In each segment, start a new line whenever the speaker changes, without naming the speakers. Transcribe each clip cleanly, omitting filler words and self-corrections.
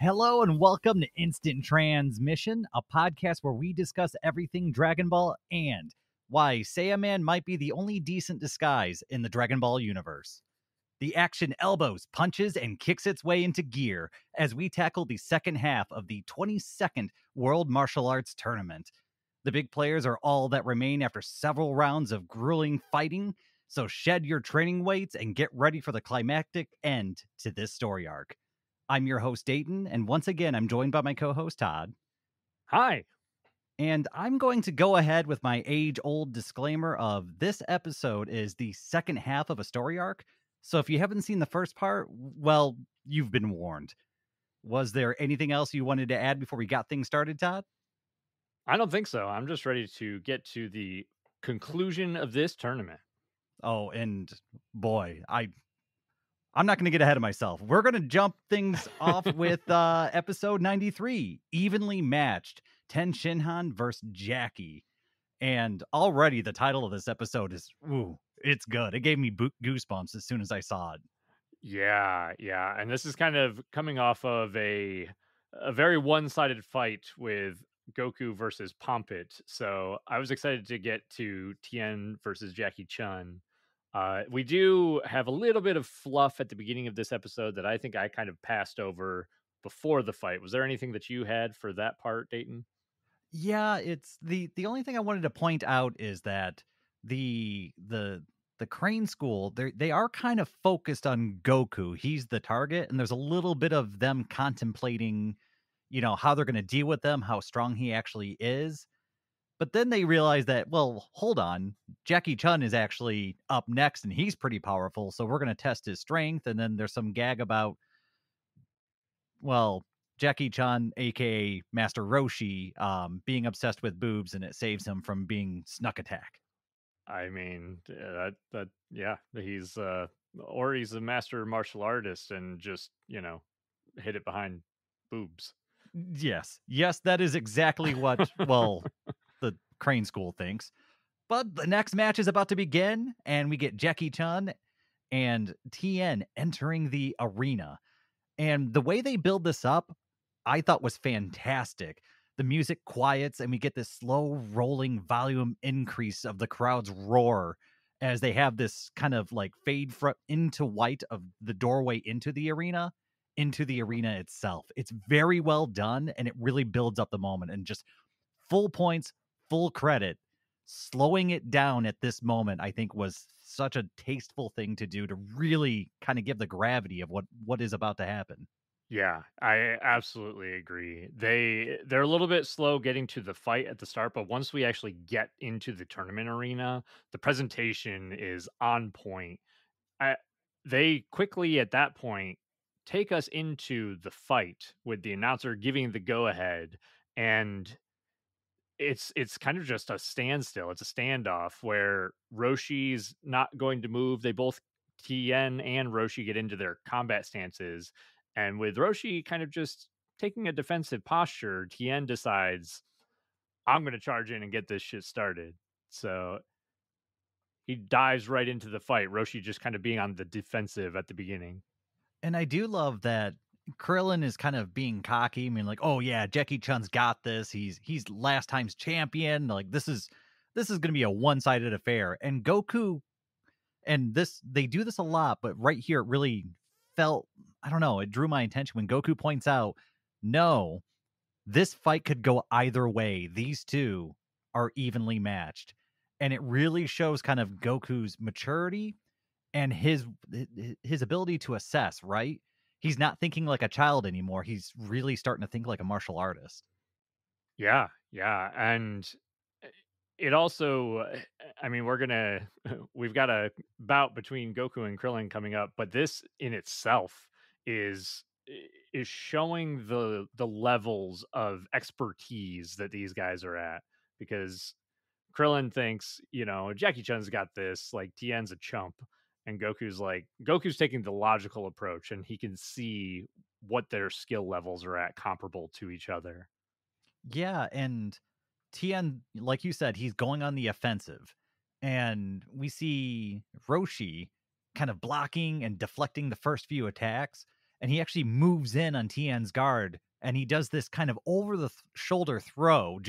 Hello and welcome to Instant Transmission, a podcast where we discuss everything Dragon Ball and why Saiyaman might be the only decent disguise in the Dragon Ball universe. The action elbows, punches, and kicks its way into gear as we tackle the second half of the 22nd World Martial Arts Tournament. The big players are all that remain after several rounds of grueling fighting, so shed your training weights and get ready for the climactic end to this story arc. I'm your host, Dayton, and once again, I'm joined by my co-host, Todd.
Hi.
And I'm going to go ahead with my age-old disclaimer of this episode is the second half of a story arc. So if you haven't seen the first part, well, you've been warned. Was there anything else you wanted to add before we got things started, Todd?
I don't think so. I'm just ready to get to the conclusion of this tournament.
Oh, and boy, I'm not going to get ahead of myself. We're going to jump things off with episode 93, Evenly Matched, Tien Shinhan versus Jackie. And already the title of this episode is, ooh, it's good. It gave me goosebumps as soon as I saw it.
Yeah. And this is kind of coming off of a very one-sided fight with Goku versus Pompit. So I was excited to get to Tien versus Jackie Chun. We do have a little bit of fluff at the beginning of this episode that I think I kind of passed over before the fight. Was there anything that you had for that part, Dayton?
Yeah, it's the only thing I wanted to point out is that the Crane School, they are kind of focused on Goku. He's the target, and there's a little bit of them contemplating, how they're going to deal with them, how strong he actually is. But then they realize that, well, hold on, Jackie Chun is actually up next and he's pretty powerful, so we're going to test his strength. And then there's some gag about, well, Jackie Chun, aka Master Roshi, being obsessed with boobs, and it saves him from being snuck attack.
I mean, he's he's a master martial artist and just, hit it behind boobs.
Yes, that is exactly what, well, the Crane School thinks. But the next match is about to begin, and we get Jackie Chun and Tien entering the arena. And the way they build this up, I thought was fantastic. The music quiets, and we get this slow rolling volume increase of the crowd's roar as they have this kind of like fade into white of the doorway into the arena itself. It's very well done, and it really builds up the moment, and just full points, full credit. Slowing it down at this moment, I think, was such a tasteful thing to do to really kind of give the gravity of what is about to happen.
Yeah, I absolutely agree. They're a little bit slow getting to the fight at the start, but once we actually get into the tournament arena, the presentation is on point. I, they quickly at that point take us into the fight with the announcer giving the go ahead, and it's kind of just a standstill. It's a standoff where Roshi's not going to move. They both, Tien and Roshi, get into their combat stances, and with Roshi kind of just taking a defensive posture, Tien decides, I'm going to charge in and get this shit started. So he dives right into the fight. Roshi just kind of being on the defensive at the beginning.
And I do love that Krillin is kind of being cocky. I mean, like, oh yeah, Jackie Chun's got this. He's last time's champion. Like this is gonna be a one-sided affair. And Goku, and they do this a lot, but right here it really felt, I don't know, it drew my attention when Goku points out, no, this fight could go either way. These two are evenly matched. And it really shows kind of Goku's maturity and his ability to assess, right? He's not thinking like a child anymore. He's really starting to think like a martial artist.
Yeah, and it also, I mean, we've got a bout between Goku and Krillin coming up, but this in itself is showing the levels of expertise that these guys are at, because Krillin thinks, Jackie Chan's got this, like Tien's a chump, and Goku's taking the logical approach, and he can see what their skill levels are at comparable to each other.
Yeah, and Tien, like you said, he's going on the offensive. And we see Roshi kind of blocking and deflecting the first few attacks. and he actually moves in on Tien's guard, and he does this kind of over the shoulder throw.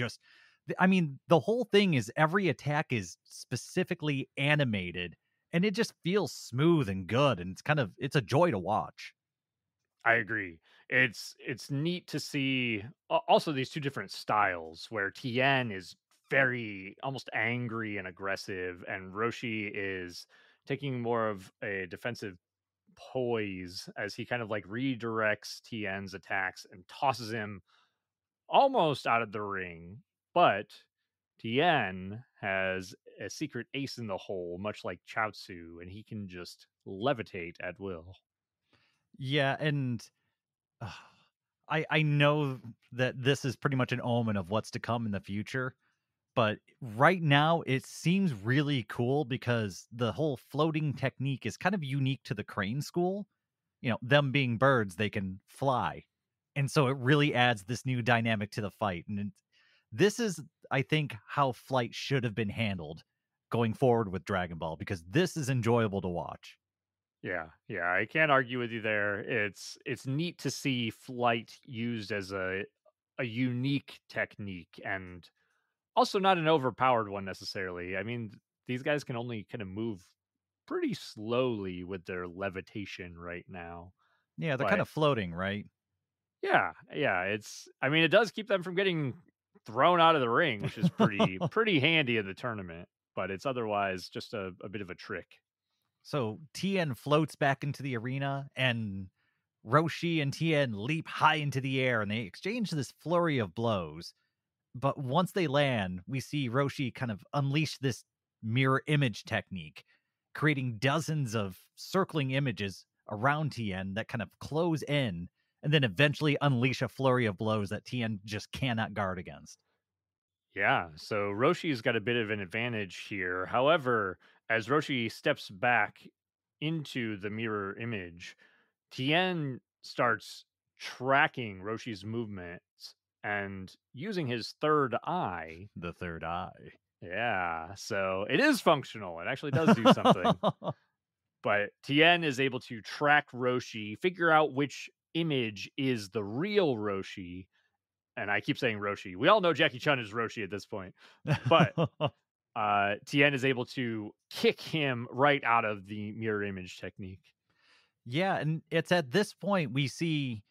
I mean, the whole thing is every attack is specifically animated, and it just feels smooth and good, and it's a joy to watch.
I agree. It's neat to see also these two different styles where Tien is very almost angry and aggressive, and Roshi is taking more of a defensive poise as he kind of like redirects Tien's attacks and tosses him almost out of the ring. But Tien has a secret ace in the hole, much like Chaozu, and he can just levitate at will.
Yeah, and uh, I know that this is pretty much an omen of what's to come in the future, but right now it seems really cool because the whole floating technique is kind of unique to the crane school. Them being birds, they can fly. And so it really adds this new dynamic to the fight. This is, I think, how flight should have been handled going forward with Dragon Ball, because this is enjoyable to watch.
Yeah, yeah, I can't argue with you there. It's neat to see flight used as a unique technique and also not an overpowered one necessarily. I mean, these guys can only kind of move pretty slowly with their levitation right now.
Yeah, they're kind
But
of floating, right?
yeah, yeah, it's I mean, it does keep them from getting thrown out of the ring, which is pretty handy in the tournament, but it's otherwise just a bit of a trick.
So Tien floats back into the arena, and Roshi and Tien leap high into the air, and they exchange this flurry of blows. But once they land, we see Roshi kind of unleash this mirror image technique, creating dozens of circling images around Tien that kind of close in and then eventually unleash a flurry of blows that Tien just cannot guard against.
Yeah, so Roshi's got a bit of an advantage here. However, as Roshi steps back into the mirror image, Tien starts tracking Roshi's movements and using his third eye.
The third eye.
Yeah, so it is functional. It actually does do something. But Tien is able to track Roshi, figure out which image is the real Roshi, and I keep saying Roshi. We all know Jackie Chun is Roshi at this point, but Tien is able to kick him right out of the mirror image technique.
Yeah, and it's at this point we see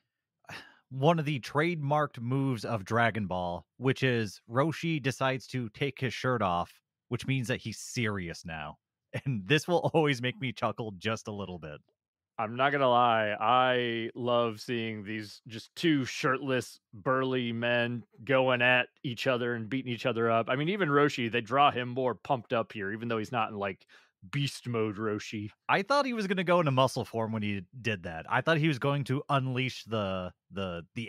one of the trademarked moves of Dragon Ball, which is Roshi decides to take his shirt off, which means that he's serious now. And this will always make me chuckle just a little bit.
I'm not gonna lie, I love seeing these just two shirtless, burly men going at each other and beating each other up. I mean, even Roshi, they draw him more pumped up here, even though he's not in like beast mode Roshi.
I thought he was going to go into muscle form when he did that. I thought he was going to unleash the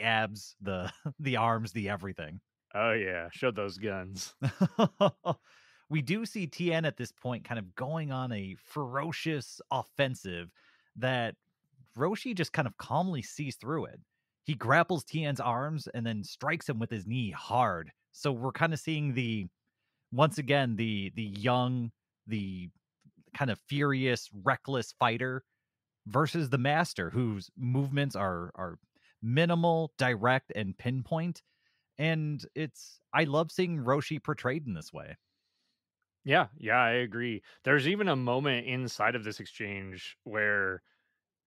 abs, the the arms, the everything.
Oh yeah, show those guns.
We do see Tien at this point kind of going on a ferocious offensive that Roshi just kind of calmly sees through it. He grapples Tien's arms and then strikes him with his knee hard. So we're kind of seeing once again the young, the kind of furious, reckless fighter versus the master whose movements are minimal, direct, and pinpoint. And I love seeing Roshi portrayed in this way.
Yeah, yeah, I agree. There's even a moment inside of this exchange where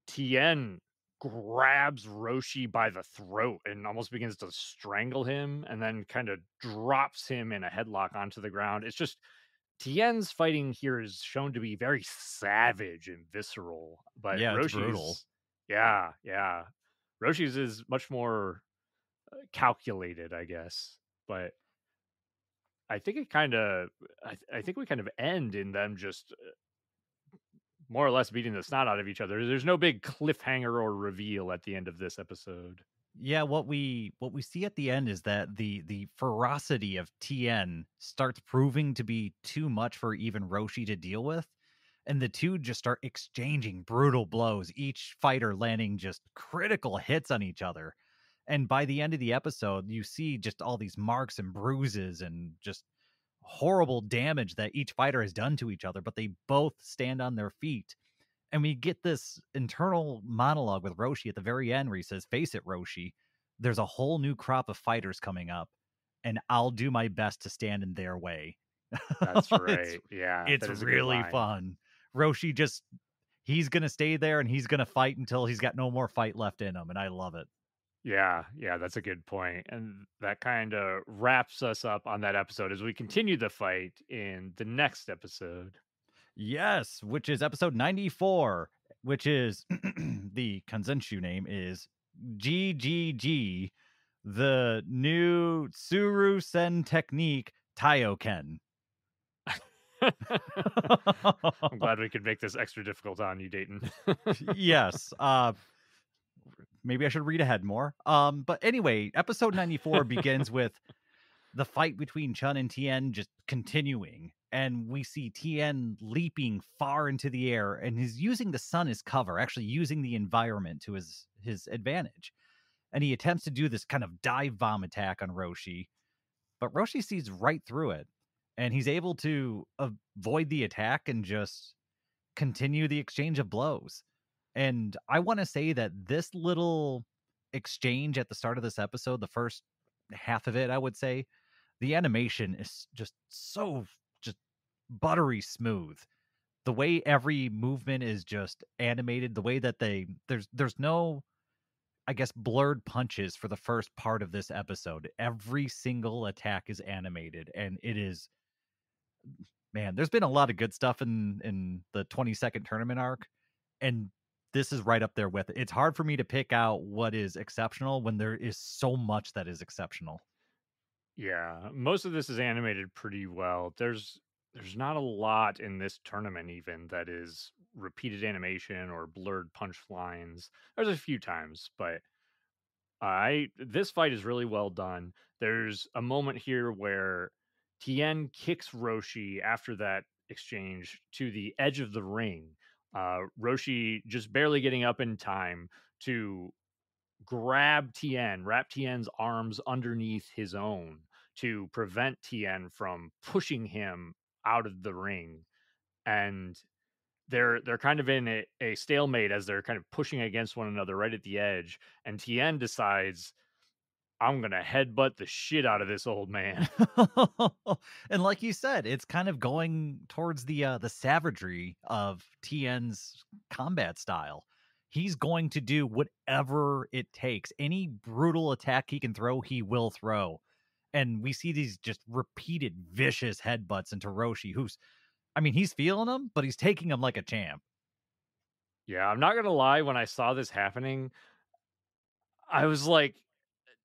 Tien grabs Roshi by the throat and almost begins to strangle him and then kind of drops him in a headlock onto the ground. It's just Tien's fighting here is shown to be very savage and visceral, but
Yeah, it's brutal.
yeah, yeah. Roshi's is much more calculated, I guess. But I think it kind of, I think we kind of end in them just more or less beating the snot out of each other. There's no big cliffhanger or reveal at the end of this episode.
Yeah, what we see at the end is that the ferocity of Tien starts proving to be too much for even Roshi to deal with, and the two just start exchanging brutal blows, each fighter landing just critical hits on each other. And by the end of the episode, you see just all these marks and bruises and just horrible damage that each fighter has done to each other, but they both stand on their feet. And we get this internal monologue with Roshi at the very end where he says, "Face it, Roshi, there's a whole new crop of fighters coming up, and I'll do my best to stand in their way."
That's
it's
right. Yeah,
it's
that is a good
really
line.
fun. Roshi just he's gonna stay there and he's gonna fight until he's got no more fight left in him, and I love it.
Yeah, yeah, that's a good point. And that kind of wraps us up on that episode as we continue the fight in the next episode.
Yes, which is episode 94, which is the Kanzenshu name is GGG, the new Tsurusen technique Taioken.
I'm glad we could make this extra difficult on you, Dayton.
Yes. Maybe I should read ahead more. But anyway, episode 94 begins with the fight between Chun and Tien just continuing. And we see Tien leaping far into the air and he's using the sun as cover, actually using the environment to his advantage. And he attempts to do this kind of dive bomb attack on Roshi, but Roshi sees right through it. And he's able to avoid the attack and just continue the exchange of blows. And I want to say that this little exchange at the start of this episode, the first half of it, I would say, the animation is just so just buttery smooth. The way every movement is just animated, the way that there's no, I guess, blurred punches for the first part of this episode. Every single attack is animated, and it is, man, there's been a lot of good stuff in the 20-second tournament arc, and this is right up there with it. It's hard for me to pick out what is exceptional when there is so much that is exceptional.
Yeah, most of this is animated pretty well. There's not a lot in this tournament even that is repeated animation or blurred punch lines. There's a few times, but I this fight is really well done. There's a moment here where Tien kicks Roshi after that exchange to the edge of the ring. Roshi just barely getting up in time to grab Tien, wrap Tien's arms underneath his own to prevent Tien from pushing him out of the ring. And they're kind of in a stalemate as they're kind of pushing against one another right at the edge. And Tien decides, I'm gonna headbutt the shit out of this old man.
And like you said, it's kind of going towards the savagery of Tien's combat style. He's going to do whatever it takes. Any brutal attack he can throw, he will throw. And we see these just repeated vicious headbutts into Roshi, who's, I mean, he's feeling them, but he's taking them like a champ.
Yeah, I'm not gonna lie, when I saw this happening, I was like,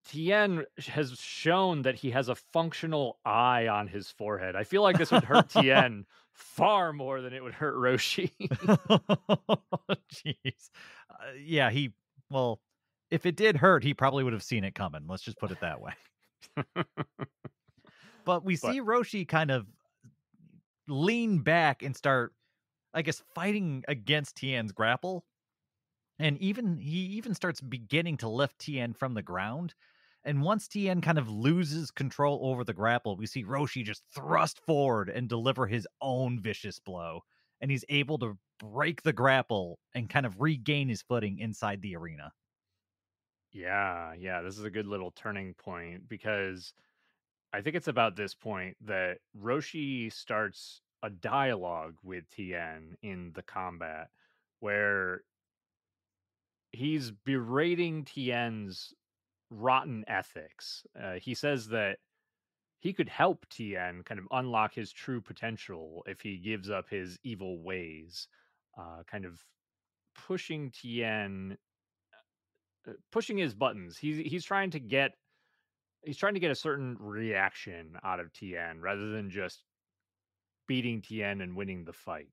Tien has shown that he has a functional eye on his forehead. I feel like this would hurt Tien far more than it would hurt Roshi.
Jeez. Yeah, well, if it did hurt, he probably would have seen it coming. Let's just put it that way. But we
But
see Roshi kind of lean back and start, I guess, fighting against Tien's grapple. And he even starts beginning to lift Tien from the ground. And once Tien kind of loses control over the grapple, we see Roshi just thrust forward and deliver his own vicious blow. And he's able to break the grapple and kind of regain his footing inside the arena.
yeah, yeah, this is a good little turning point because I think it's about this point that Roshi starts a dialogue with Tien in the combat where he's berating Tien's rotten ethics. He says that he could help Tien kind of unlock his true potential if he gives up his evil ways, kind of pushing Tien, pushing his buttons. He's trying to get a certain reaction out of Tien rather than just beating Tien and winning the fight.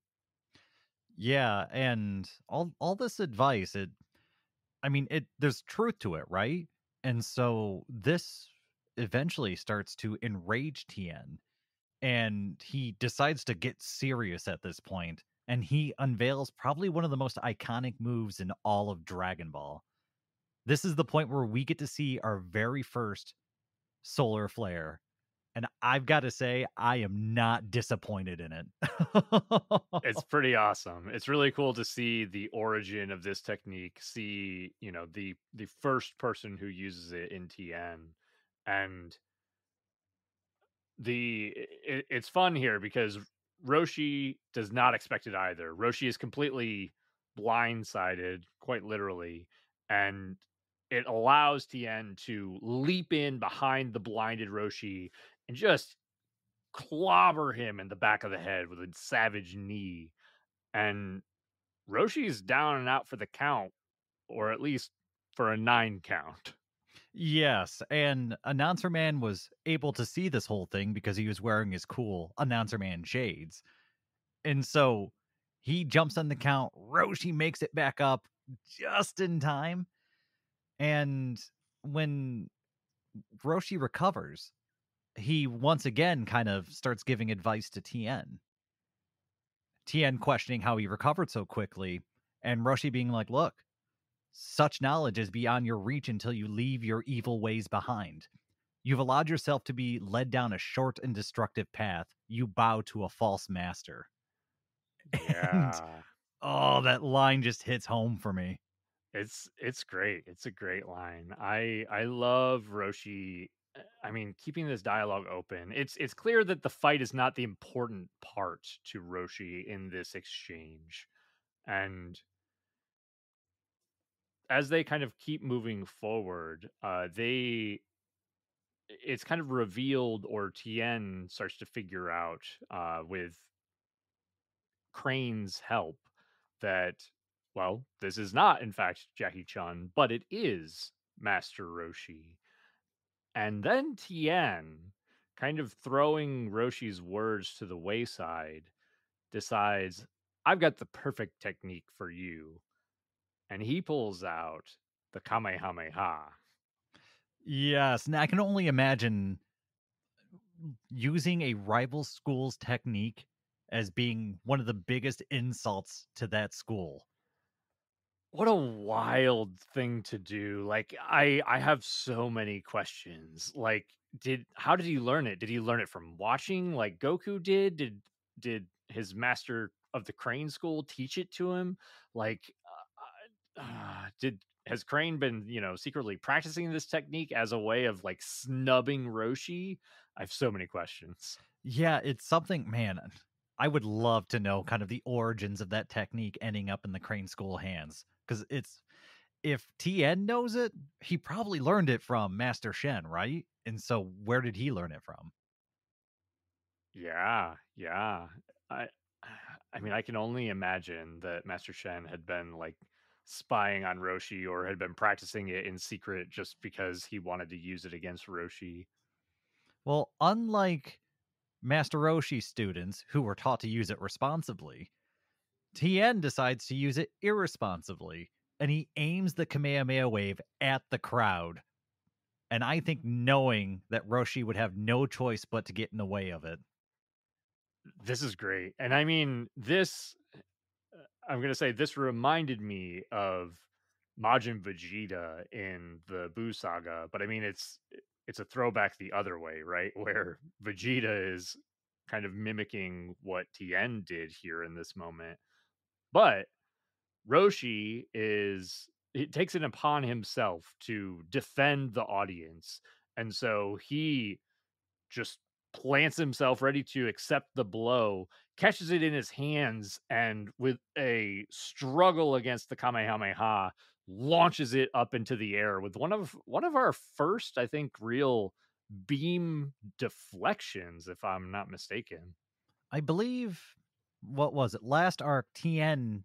Yeah, and all this advice, I mean, there's truth to it, right? And so this eventually starts to enrage Tien, and he decides to get serious at this point, and he unveils probably one of the most iconic moves in all of Dragon Ball. This is the point where we get to see our very first solar flare, And I've got to say, I am not disappointed in it.
It's pretty awesome. It's really cool to see the origin of this technique, see, the first person who uses it in TN. And it's fun here because Roshi does not expect it either. Roshi is completely blindsided, quite literally, and it allows Tien to leap in behind the blinded Roshi and just clobber him in the back of the head with a savage knee. And Roshi's down and out for the count, or at least for a 9 count.
Yes, and Announcer Man was able to see this whole thing because he was wearing his cool Announcer Man shades. And so he jumps on the count. Roshi makes it back up just in time. And when Roshi recovers, he once again kind of starts giving advice to Tien. Tien questioning how he recovered so quickly, and Roshi being like, look, such knowledge is beyond your reach until you leave your evil ways behind. You've allowed yourself to be led down a short and destructive path. You bow to a false master. And
Yeah.
oh, that line just hits home for me.
It's great. It's a great line. I love Roshi. I mean, keeping this dialogue open. It's clear that the fight is not the important part to Roshi in this exchange. And as they kind of keep moving forward, they it's kind of revealed, or Tien starts to figure out with Crane's help that, well, this is not in fact Jackie Chun, but it is Master Roshi. And then Tien, kind of throwing Roshi's words to the wayside, decides, I've got the perfect technique for you. And he pulls out the Kamehameha.
Yes, and I can only imagine using a rival school's technique as being one of the biggest insults to that school.
What a wild thing to do. Like, I have so many questions. Like, did how did he learn it? Did he learn it from watching like Goku did? Did his master of the Crane school teach it to him? Like, did has Crane been, secretly practicing this technique as a way of like snubbing Roshi? I have so many questions.
Yeah, it's something, man. I would love to know kind of the origins of that technique ending up in the Crane School hands. Because it's if Tien knows it, he probably learned it from Master Shen, right? And so where did he learn it from?
Yeah, yeah. I I mean, I can only imagine that Master Shen had been like spying on Roshi or had been practicing it in secret just because he wanted to use it against Roshi.
Well, unlike Master Roshi students who were taught to use it responsibly, Tien decides to use it irresponsibly, and he aims the Kamehameha wave at the crowd. And I think knowing that Roshi would have no choice but to get in the way of it.
This is great. And I mean, I'm going to say this reminded me of Majin Vegeta in the Buu saga, but I mean it's a throwback the other way, right? Where Vegeta is kind of mimicking what Tien did here in this moment. But Roshi he takes it upon himself to defend the audience. And so he just plants himself ready to accept the blow, catches it in his hands, and with a struggle against the Kamehameha, launches it up into the air with one of our first, I think, real beam deflections, if I'm not mistaken.
I believe, what was it? Last arc, Tien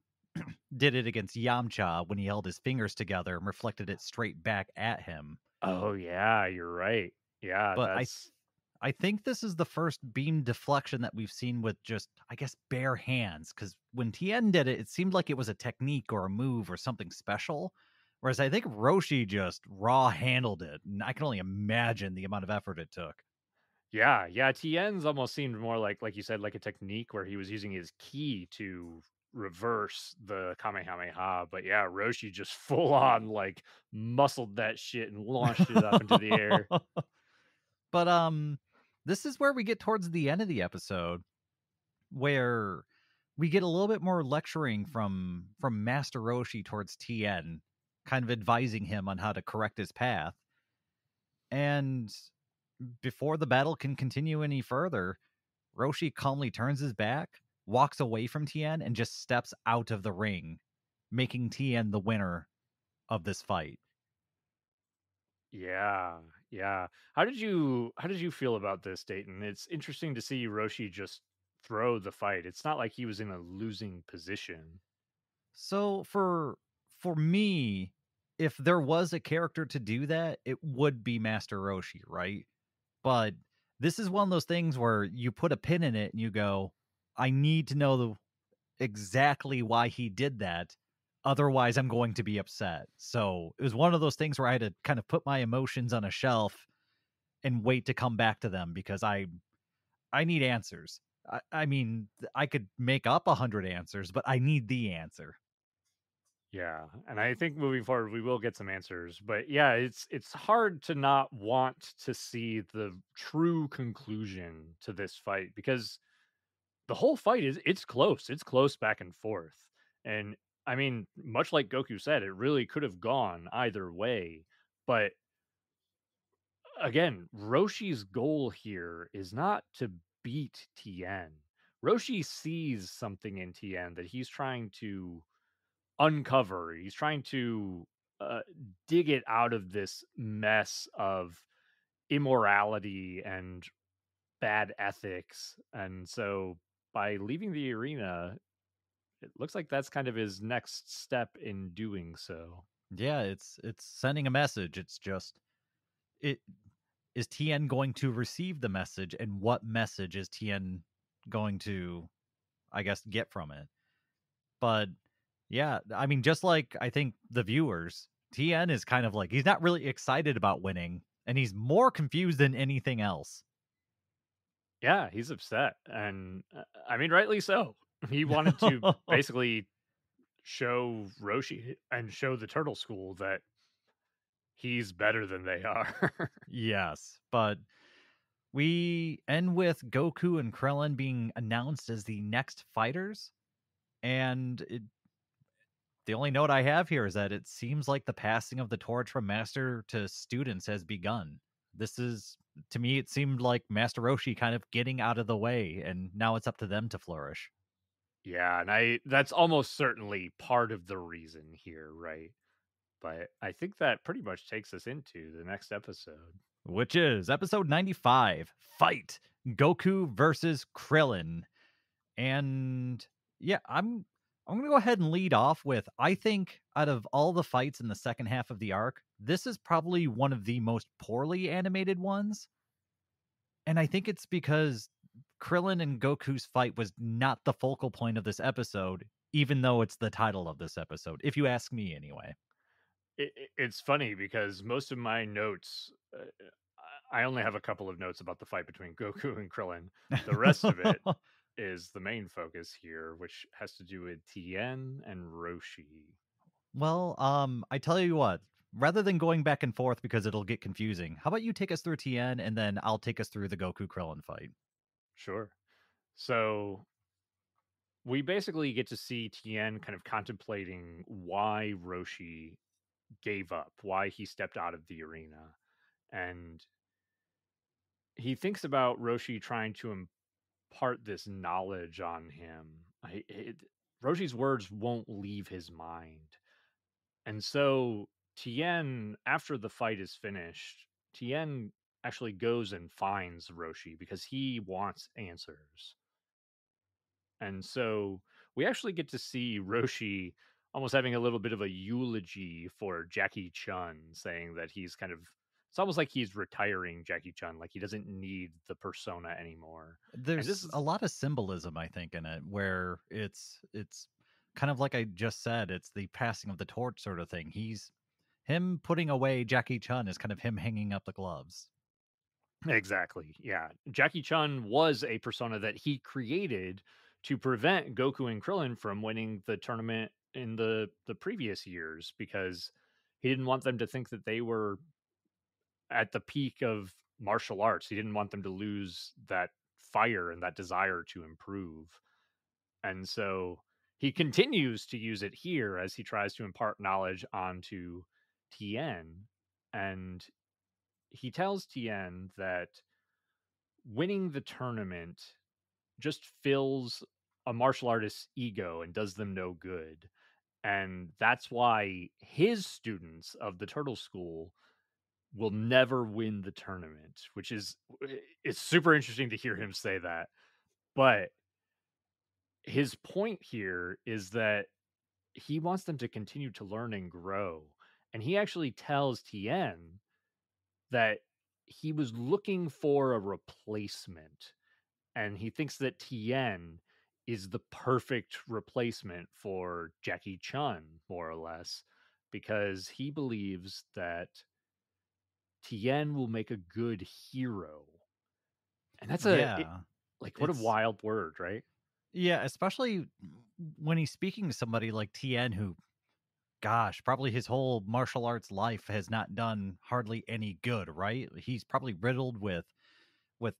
did it against Yamcha when he held his fingers together and reflected it straight back at him.
Oh yeah, you're right. Yeah,
But
that's
I think this is the first beam deflection that we've seen with just, I guess, bare hands. Because when Tien did it, it seemed like it was a technique or a move or something special. Whereas I think Roshi just raw handled it. And I can only imagine the amount of effort it took.
yeah, yeah. Tien's almost seemed more like you said, like a technique where he was using his ki to reverse the Kamehameha. But yeah, Roshi just full on like muscled that shit and launched it up into the air.
But this is where we get towards the end of the episode where we get a little bit more lecturing from Master Roshi towards Tien, kind of advising him on how to correct his path. And before the battle can continue any further, Roshi calmly turns his back, walks away from Tien, and just steps out of the ring, making Tien the winner of this fight.
Yeah, yeah. How did you feel about this, Dayton? It's interesting to see Roshi just throw the fight. It's not like he was in a losing position.
So for me, if there was a character to do that, it would be Master Roshi, right? But this is one of those things where you put a pin in it and you go, I need to know exactly why he did that. Otherwise, I'm going to be upset. So it was one of those things where I had to kind of put my emotions on a shelf and wait to come back to them because I need answers. I mean, I could make up 100 answers, but I need the answer.
Yeah, and I think moving forward we will get some answers. But yeah, it's hard to not want to see the true conclusion to this fight because the whole fight is it's close. It's close back and forth. And I mean, much like Goku said, it really could have gone either way. But again, Roshi's goal here is not to beat Tien. Roshi sees something in Tien that he's trying to uncover. He's trying to uh, dig it out of this mess of immorality and bad ethics. And so by leaving the arena, it looks like that's kind of his next step in doing so.
Yeah, it's sending a message. It's just it is Tien going to receive the message and what message is Tien going to I guess get from it. But yeah, I mean just like I think the viewers, Tien is kind of like he's not really excited about winning and he's more confused than anything else.
Yeah, he's upset. And I mean, rightly so. He wanted to basically show Roshi and show the Turtle School that he's better than they are.
Yes, but we end with Goku and Krillin being announced as the next fighters. And the only note I have here is that it seems like the passing of the torch from master to students has begun. This is, to me, it seemed like Master Roshi kind of getting out of the way, and now it's up to them to flourish.
Yeah, and I that's almost certainly part of the reason here, right? But I think that pretty much takes us into the next episode.
Which is episode 95 Fight Goku versus Krillin. And yeah, I'm gonna go ahead and lead off with I think out of all the fights in the second half of the arc, this is probably one of the most poorly animated ones. And I think it's because Krillin and Goku's fight was not the focal point of this episode, even though it's the title of this episode, if you ask me anyway.
It's funny because most of my notes, I only have a couple of notes about the fight between Goku and Krillin. The rest of it is the main focus here, which has to do with Tien and Roshi.
Well, I tell you what, rather than going back and forth because it'll get confusing, how about you take us through Tien and then I'll take us through the Goku Krillin fight?
Sure. So we basically get to see Tien kind of contemplating why Roshi gave up, why he stepped out of the arena. And he thinks about Roshi trying to impart this knowledge on him. Roshi's words won't leave his mind. And so Tien, after the fight is finished, Tien actually goes and finds Roshi because he wants answers. And so we actually get to see Roshi almost having a little bit of a eulogy for Jackie Chun, saying that he's kind of it's almost like he's retiring Jackie Chun, like he doesn't need the persona anymore. And this
There's a
is
lot of symbolism, I think, in it, where it's kind of like I just said, it's the passing of the torch sort of thing. He's him putting away Jackie Chun is kind of him hanging up the gloves.
exactly, yeah. Jackie Chun was a persona that he created to prevent Goku and Krillin from winning the tournament in the previous years because he didn't want them to think that they were at the peak of martial arts. He didn't want them to lose that fire and that desire to improve. And so he continues to use it here as he tries to impart knowledge onto Tien. And he tells Tien that winning the tournament just fills a martial artist's ego and does them no good. And that's why his students of the Turtle School will never win the tournament, which is it's super interesting to hear him say that. But his point here is that he wants them to continue to learn and grow. And he actually tells Tien that he was looking for a replacement. And he thinks that Tien is the perfect replacement for Jackie Chun, more or less, because he believes that Tien will make a good hero. And that's
Yeah.
like, what a
It's
wild word, right?
yeah, especially when he's speaking to somebody like Tien who, gosh, probably his whole martial arts life has not done hardly any good, right? He's probably riddled with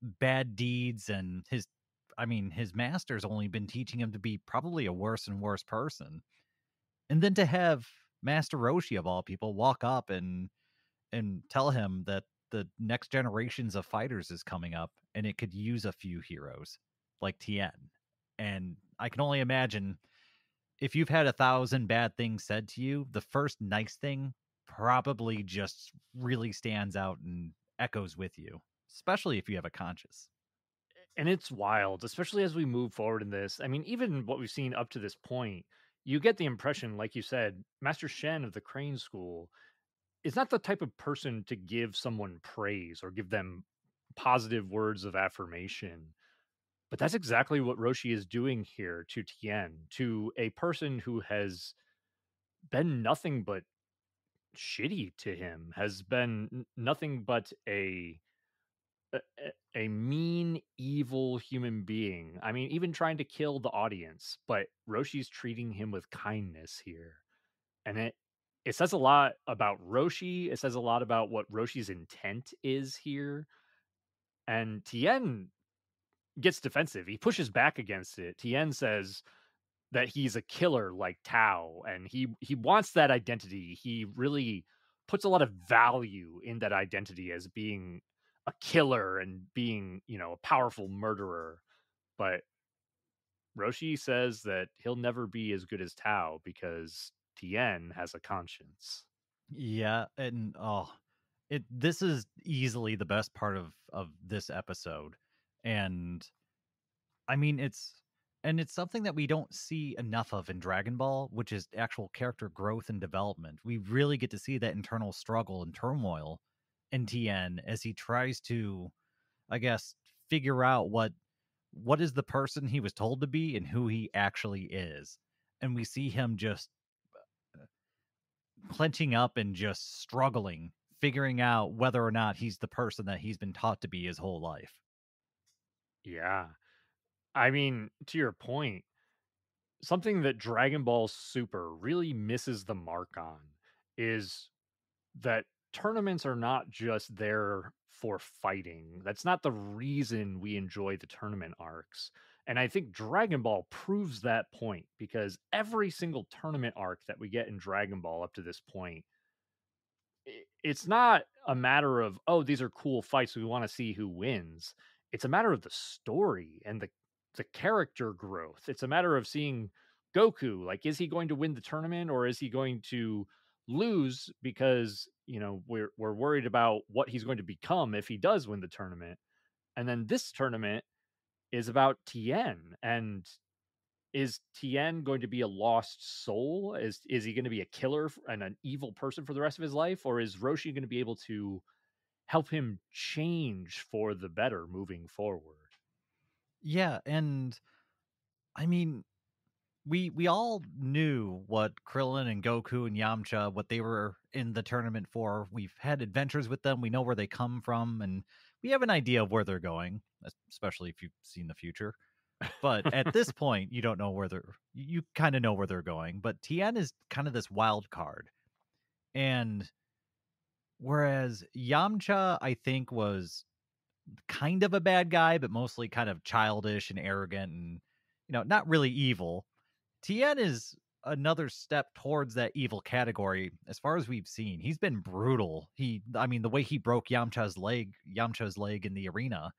bad deeds, and his master's only been teaching him to be probably a worse and worse person. And then to have Master Roshi of all people walk up and tell him that the next generations of fighters is coming up and it could use a few heroes like Tien. And I can only imagine if you've had 1,000 bad things said to you, the first nice thing probably just really stands out and echoes with you, especially if you have a conscience.
And it's wild, especially as we move forward in this. I mean, even what we've seen up to this point, you get the impression, like you said, Master Shen of the Crane School is not the type of person to give someone praise or give them positive words of affirmation. But that's exactly what Roshi is doing here to Tien, to a person who has been nothing but shitty to him, has been nothing but a mean, evil human being. I mean, even trying to kill the audience, but Roshi's treating him with kindness here. And it says a lot about Roshi. It says a lot about what Roshi's intent is here. And Tien gets defensive. He pushes back against it. Tien says that he's a killer like Tao, and he wants that identity. He really puts a lot of value in that identity as being a killer and being, a powerful murderer. But Roshi says that he'll never be as good as Tao because Tien has a conscience.
Yeah, and this is easily the best part of this episode. And I mean, it's something that we don't see enough of in Dragon Ball, which is actual character growth and development. We really get to see that internal struggle and turmoil in Tien as he tries to, I guess, figure out what is the person he was told to be and who he actually is. And we see him just clenching up and just struggling, figuring out whether or not he's the person that he's been taught to be his whole life.
Yeah. I mean, to your point, something that Dragon Ball Super really misses the mark on is that tournaments are not just there for fighting. That's not the reason we enjoy the tournament arcs. And I think Dragon Ball proves that point because every single tournament arc that we get in Dragon Ball up to this point, it's not a matter of, oh, these are cool fights, we want to see who wins. It's a matter of the story and the character growth. It's a matter of seeing Goku, like, is he going to win the tournament or is he going to lose because, we're worried about what he's going to become if he does win the tournament. And then this tournament is about Tien, and is Tien going to be a lost soul? Is he going to be a killer and an evil person for the rest of his life, or is Roshi going to be able to help him change for the better moving forward?
Yeah, and I mean, we all knew what Krillin and Goku and Yamcha, what they were in the tournament for. We've had adventures with them. We know where they come from, and we have an idea of where they're going, especially if you've seen the future. But at this point, you don't know where you kind of know where they're going. But Tien is kind of this wild card. And whereas Yamcha, I think, was kind of a bad guy, but mostly kind of childish and arrogant and, not really evil. Tien is another step towards that evil category as far as we've seen. He's been brutal. I mean, the way he broke Yamcha's leg in the arena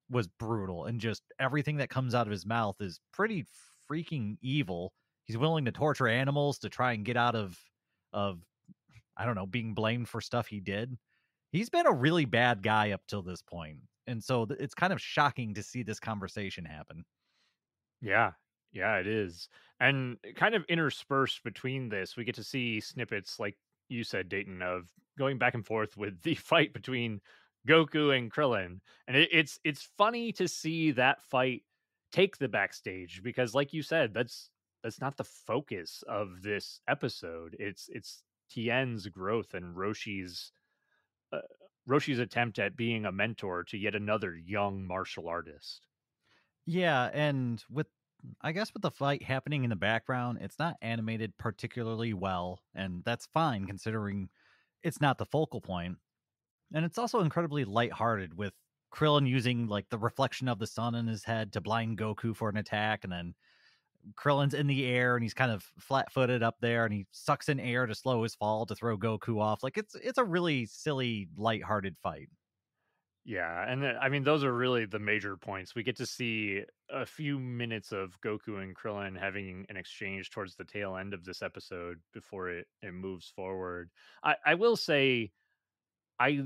was brutal, and just everything that comes out of his mouth is pretty freaking evil. He's willing to torture animals to try and get out of I don't know, being blamed for stuff he did. He's been a really bad guy up till this point. And so it's kind of shocking to see this conversation happen.
Yeah. Yeah, it is. And kind of interspersed between this, we get to see snippets, like you said, Dayton, of going back and forth with the fight between Goku and Krillin. And it's funny to see that fight take the backstage because, like you said, that's not the focus of this episode. It's Tien's growth and uh, Roshi's attempt at being a mentor to yet another young martial artist.
Yeah, and I guess with the fight happening in the background, it's not animated particularly well, and that's fine considering it's not the focal point. And it's also incredibly lighthearted with Krillin using like the reflection of the sun in his head to blind Goku for an attack, and then Krillin's in the air and he's kind of flat-footed up there and he sucks in air to slow his fall to throw Goku off. Like it's a really silly, lighthearted fight.
Yeah, and I mean those are really the major points. We get to see a few minutes of Goku and Krillin having an exchange towards the tail end of this episode before it moves forward. I will say I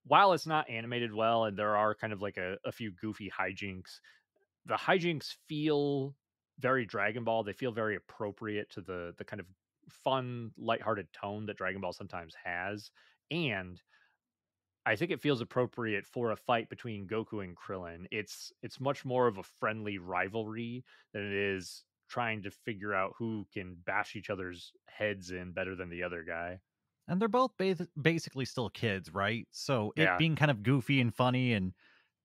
while it's not animated well and there are kind of like a few goofy hijinks, the hijinks feel very Dragon Ball. They feel very appropriate to the kind of fun, lighthearted tone that Dragon Ball sometimes has. And I think it feels appropriate for a fight between Goku and Krillin. It's much more of a friendly rivalry than it is trying to figure out who can bash each other's heads in better than the other guy.
And they're both basically still kids, right? So it
Yeah.
being kind of goofy and funny and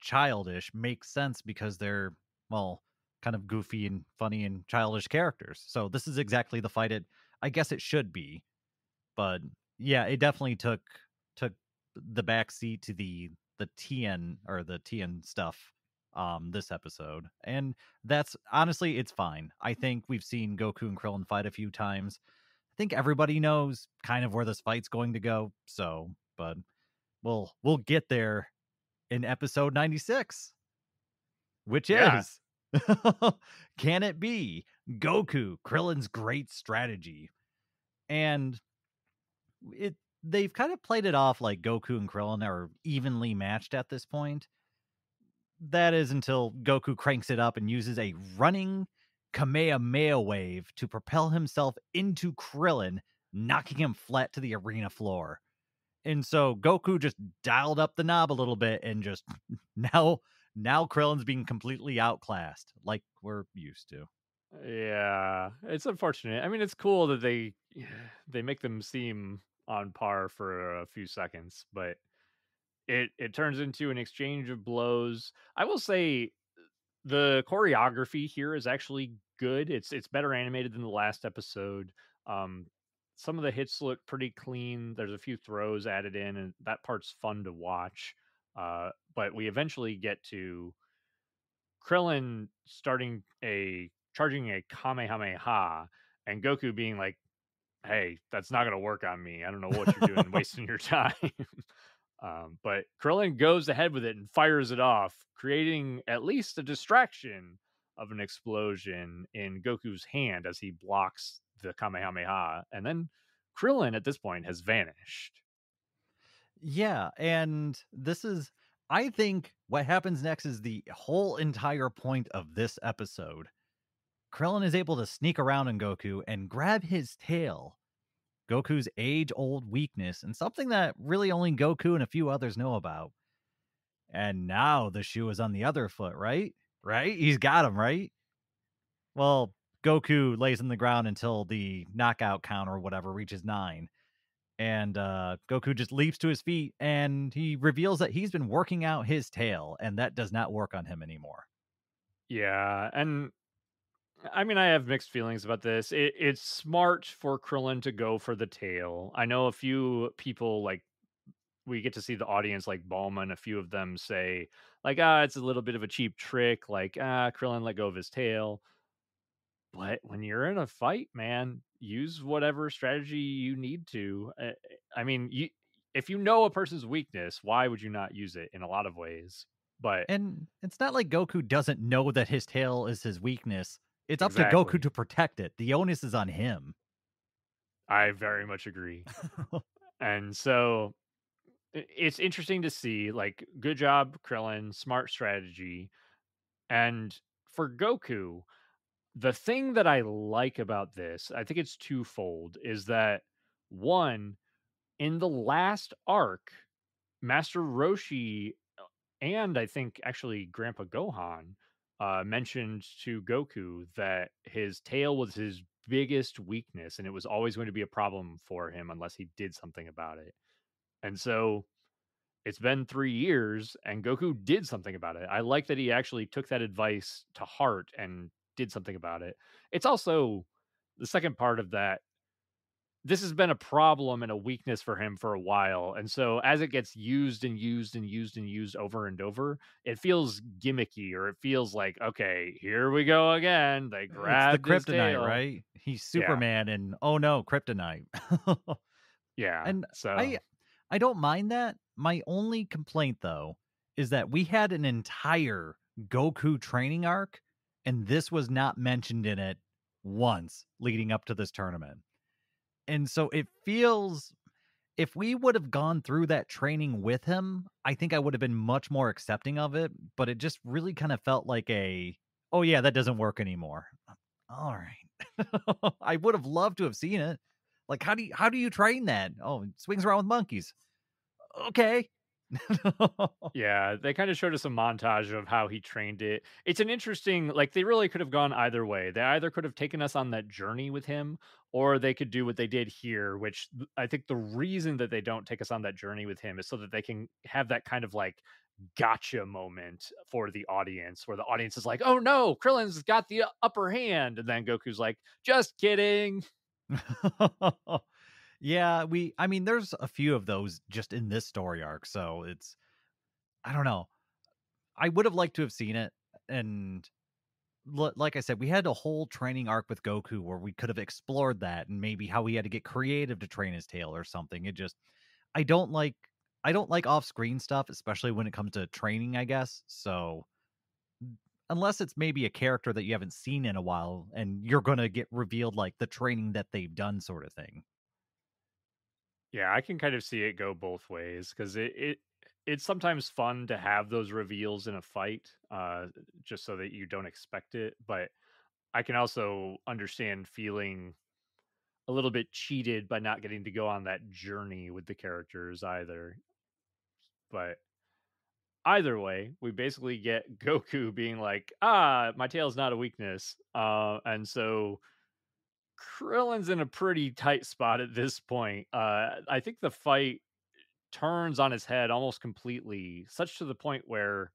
childish makes sense because they're, well, kind of goofy and funny and childish characters. So this is exactly the fight I guess it should be. But yeah, it definitely took the back seat to the Tien stuff this episode. And that's honestly it's fine. I think we've seen Goku and Krillin fight a few times. I think everybody knows kind of where this fight's going to go. So, but we'll get there in episode 96, which
Yeah.
is can it be Goku, Krillin's great strategy? And it they've kind of played it off like Goku and Krillin are evenly matched at this point. That is until Goku cranks it up and uses a running Kamehameha wave to propel himself into Krillin, knocking him flat to the arena floor. And so Goku just dialed up the knob a little bit and just now now Krillin's being completely outclassed like we're used to.
Yeah. It's unfortunate. I mean, it's cool that they make them seem on par for a few seconds, but it turns into an exchange of blows. I will say the choreography here is actually good. It's better animated than the last episode. Um, some of the hits look pretty clean. There's a few throws added in, and that part's fun to watch. But we eventually get to Krillin charging a Kamehameha, and Goku being like, "Hey, that's not gonna work on me. I don't know what you're doing, wasting your time." But Krillin goes ahead with it and fires it off, creating at least a distraction of an explosion in Goku's hand as he blocks the Kamehameha. And then Krillin at this point has vanished.
Yeah, and I think what happens next is the whole entire point of this episode. Krillin is able to sneak around on Goku and grab his tail, Goku's age-old weakness, and something that really only Goku and a few others know about. And now the shoe is on the other foot, right? Right? He's got him, right? Well, Goku lays on the ground until the knockout count or whatever reaches 9. And Goku just leaps to his feet and he reveals that he's been working out his tail, and that does not work on him anymore.
Yeah, and I mean, I have mixed feelings about this. It's smart for Krillin to go for the tail. I know a few people like we get to see the audience like Bowman, a few of them say like, "Ah, it's a little bit of a cheap trick," like, "Ah, Krillin let go of his tail." But when you're in a fight, man, use whatever strategy you need to. I mean, you if you know a person's weakness, why would you not use it in a lot of ways? But
And it's not like Goku doesn't know that his tail is his weakness. It's up to Goku
exactly.
to protect it. The onus is on him.
I very much agree. And so it's interesting to see like good job Krillin, smart strategy. And for Goku, the thing that I like about this, I think it's twofold, is that one, in the last arc, Master Roshi and I think actually Grandpa Gohan mentioned to Goku that his tail was his biggest weakness and it was always going to be a problem for him unless he did something about it. And so it's been 3 years and Goku did something about it. I like that he actually took that advice to heart and did something about it. It's also the second part of that, this has been a problem and a weakness for him for a while. And so as it gets used and used and used and used over and over, it feels gimmicky or it feels like, okay, here we go again. They
It's the
grabbed his
kryptonite,
tail.
right? He's
Yeah.
Superman and oh no, kryptonite.
Yeah.
And I
So
I don't mind that. My only complaint though is that we had an entire Goku training arc and this was not mentioned in it once leading up to this tournament. And so it feels if we would have gone through that training with him, I think I would have been much more accepting of it, but it just really kind of felt like a, "Oh, yeah, that doesn't work anymore." Alright. I would have loved to have seen it. Like, how do you train that? "Oh, it swings around with monkeys." Okay.
yeah, they kind of showed us a montage of how he trained it. It's an interesting, like, they really could have gone either way. They either could have taken us on that journey with him, or they could do what they did here, which I think the reason that they don't take us on that journey with him is so that they can have that kind of like gotcha moment for the audience, where the audience is like, oh no, Krillin's got the upper hand. And then Goku's like, just kidding.
Yeah, I mean, there's a few of those just in this story arc, so it's I don't know. I would have liked to have seen it, and like I said, we had a whole training arc with Goku where we could have explored that and maybe how he had to get creative to train his tail or something. It just I don't like I don't like off-screen stuff, especially when it comes to training, I guess. So, unless it's maybe a character that you haven't seen in a while and you're going to get revealed like the training that they've done sort of thing.
Yeah, I can kind of see it go both ways because it's sometimes fun to have those reveals in a fight, just so that you don't expect it. But I can also understand feeling a little bit cheated by not getting to go on that journey with the characters either. But either way, we basically get Goku being like, "Ah, my tail's not a weakness," and so Krillin's in a pretty tight spot at this point. I think the fight turns on his head almost completely, such to the point where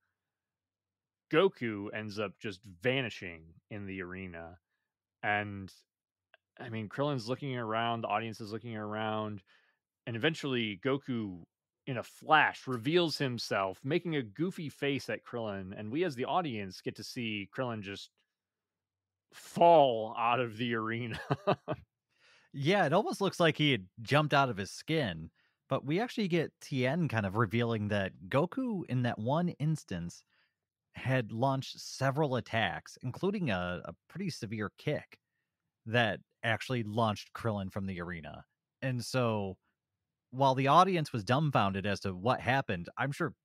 Goku ends up just vanishing in the arena. And I mean, Krillin's looking around, the audience is looking around, and eventually Goku, in a flash, reveals himself, making a goofy face at Krillin. And we, as the audience, get to see Krillin just fall out of the arena.
Yeah, it almost looks like he had jumped out of his skin, but we actually get Tien kind of revealing that Goku in that one instance had launched several attacks, including a pretty severe kick that actually launched Krillin from the arena. And so while the audience was dumbfounded as to what happened, I'm sure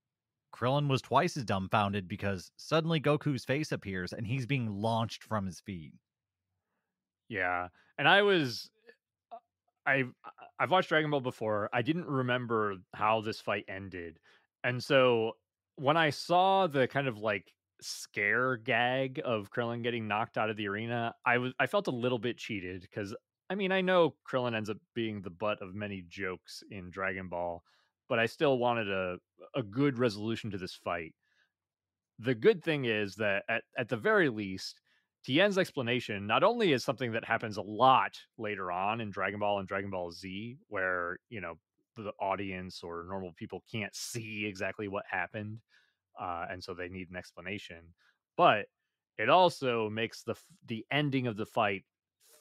Krillin was twice as dumbfounded because suddenly Goku's face appears and he's being launched from his feet.
Yeah. And I was I've I've watched Dragon Ball before. I didn't remember how this fight ended. And so when I saw the kind of like scare gag of Krillin getting knocked out of the arena, I felt a little bit cheated because I mean, I know Krillin ends up being the butt of many jokes in Dragon Ball, but I still wanted a good resolution to this fight. The good thing is that at the very least, Tien's explanation not only is something that happens a lot later on in Dragon Ball and Dragon Ball Z, where, you know, the audience or normal people can't see exactly what happened, and so they need an explanation. But it also makes the ending of the fight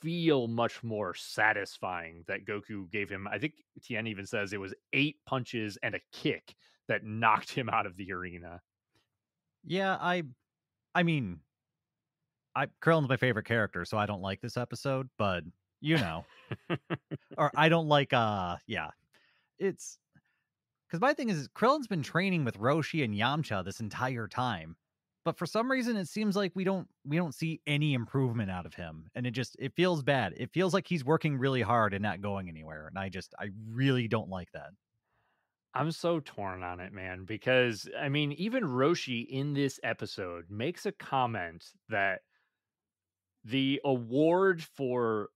feel much more satisfying that Goku gave him. I think Tien even says it was 8 punches and a kick that knocked him out of the arena.
Yeah, I mean, Krillin's my favorite character, so I don't like this episode, but you know, or I don't like yeah. It's because my thing is Krillin's been training with Roshi and Yamcha this entire time. But for some reason it seems like we don't see any improvement out of him. And it feels bad. It feels like he's working really hard and not going anywhere. And I really don't like that.
I'm so torn on it, man, because I mean, even Roshi in this episode makes a comment that the award for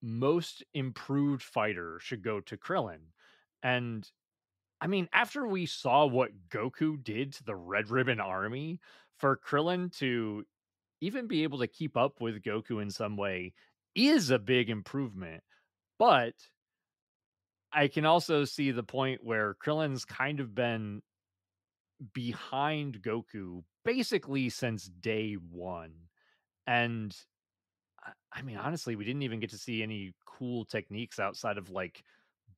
most improved fighter should go to Krillin. And I mean, after we saw what Goku did to the Red Ribbon Army, for Krillin to even be able to keep up with Goku in some way is a big improvement. But I can also see the point where Krillin's kind of been behind Goku basically since day one. And I mean, honestly, we didn't even get to see any cool techniques outside of like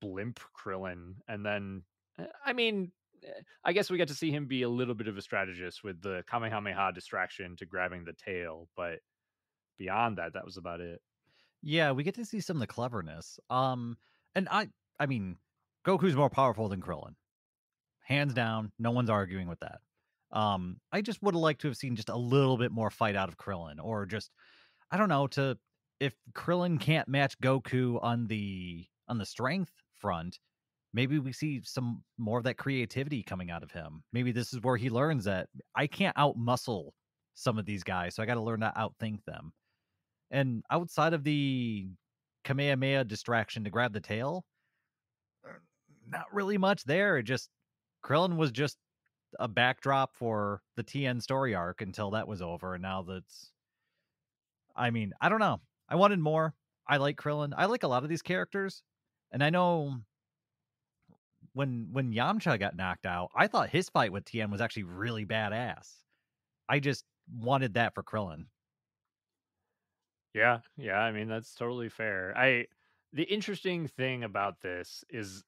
blimp Krillin. And then, I mean, I guess we got to see him be a little bit of a strategist with the Kamehameha distraction to grabbing the tail. But beyond that, that was about it.
Yeah, we get to see some of the cleverness. And I mean, Goku's more powerful than Krillin. Hands down, no one's arguing with that. I just would have liked to have seen just a little bit more fight out of Krillin, or just I don't know, to if Krillin can't match Goku on the strength front, maybe we see some more of that creativity coming out of him. Maybe this is where he learns that I can't outmuscle some of these guys, so I got to learn to outthink them. And outside of the Kamehameha distraction to grab the tail, uh, not really much there. It just Krillin was just a backdrop for the TN story arc until that was over, and now that's I mean, I don't know. I wanted more. I like Krillin. I like a lot of these characters. And I know when Yamcha got knocked out, I thought his fight with Tien was actually really badass. I just wanted that for Krillin.
Yeah, yeah. I mean, that's totally fair. The interesting thing about this is,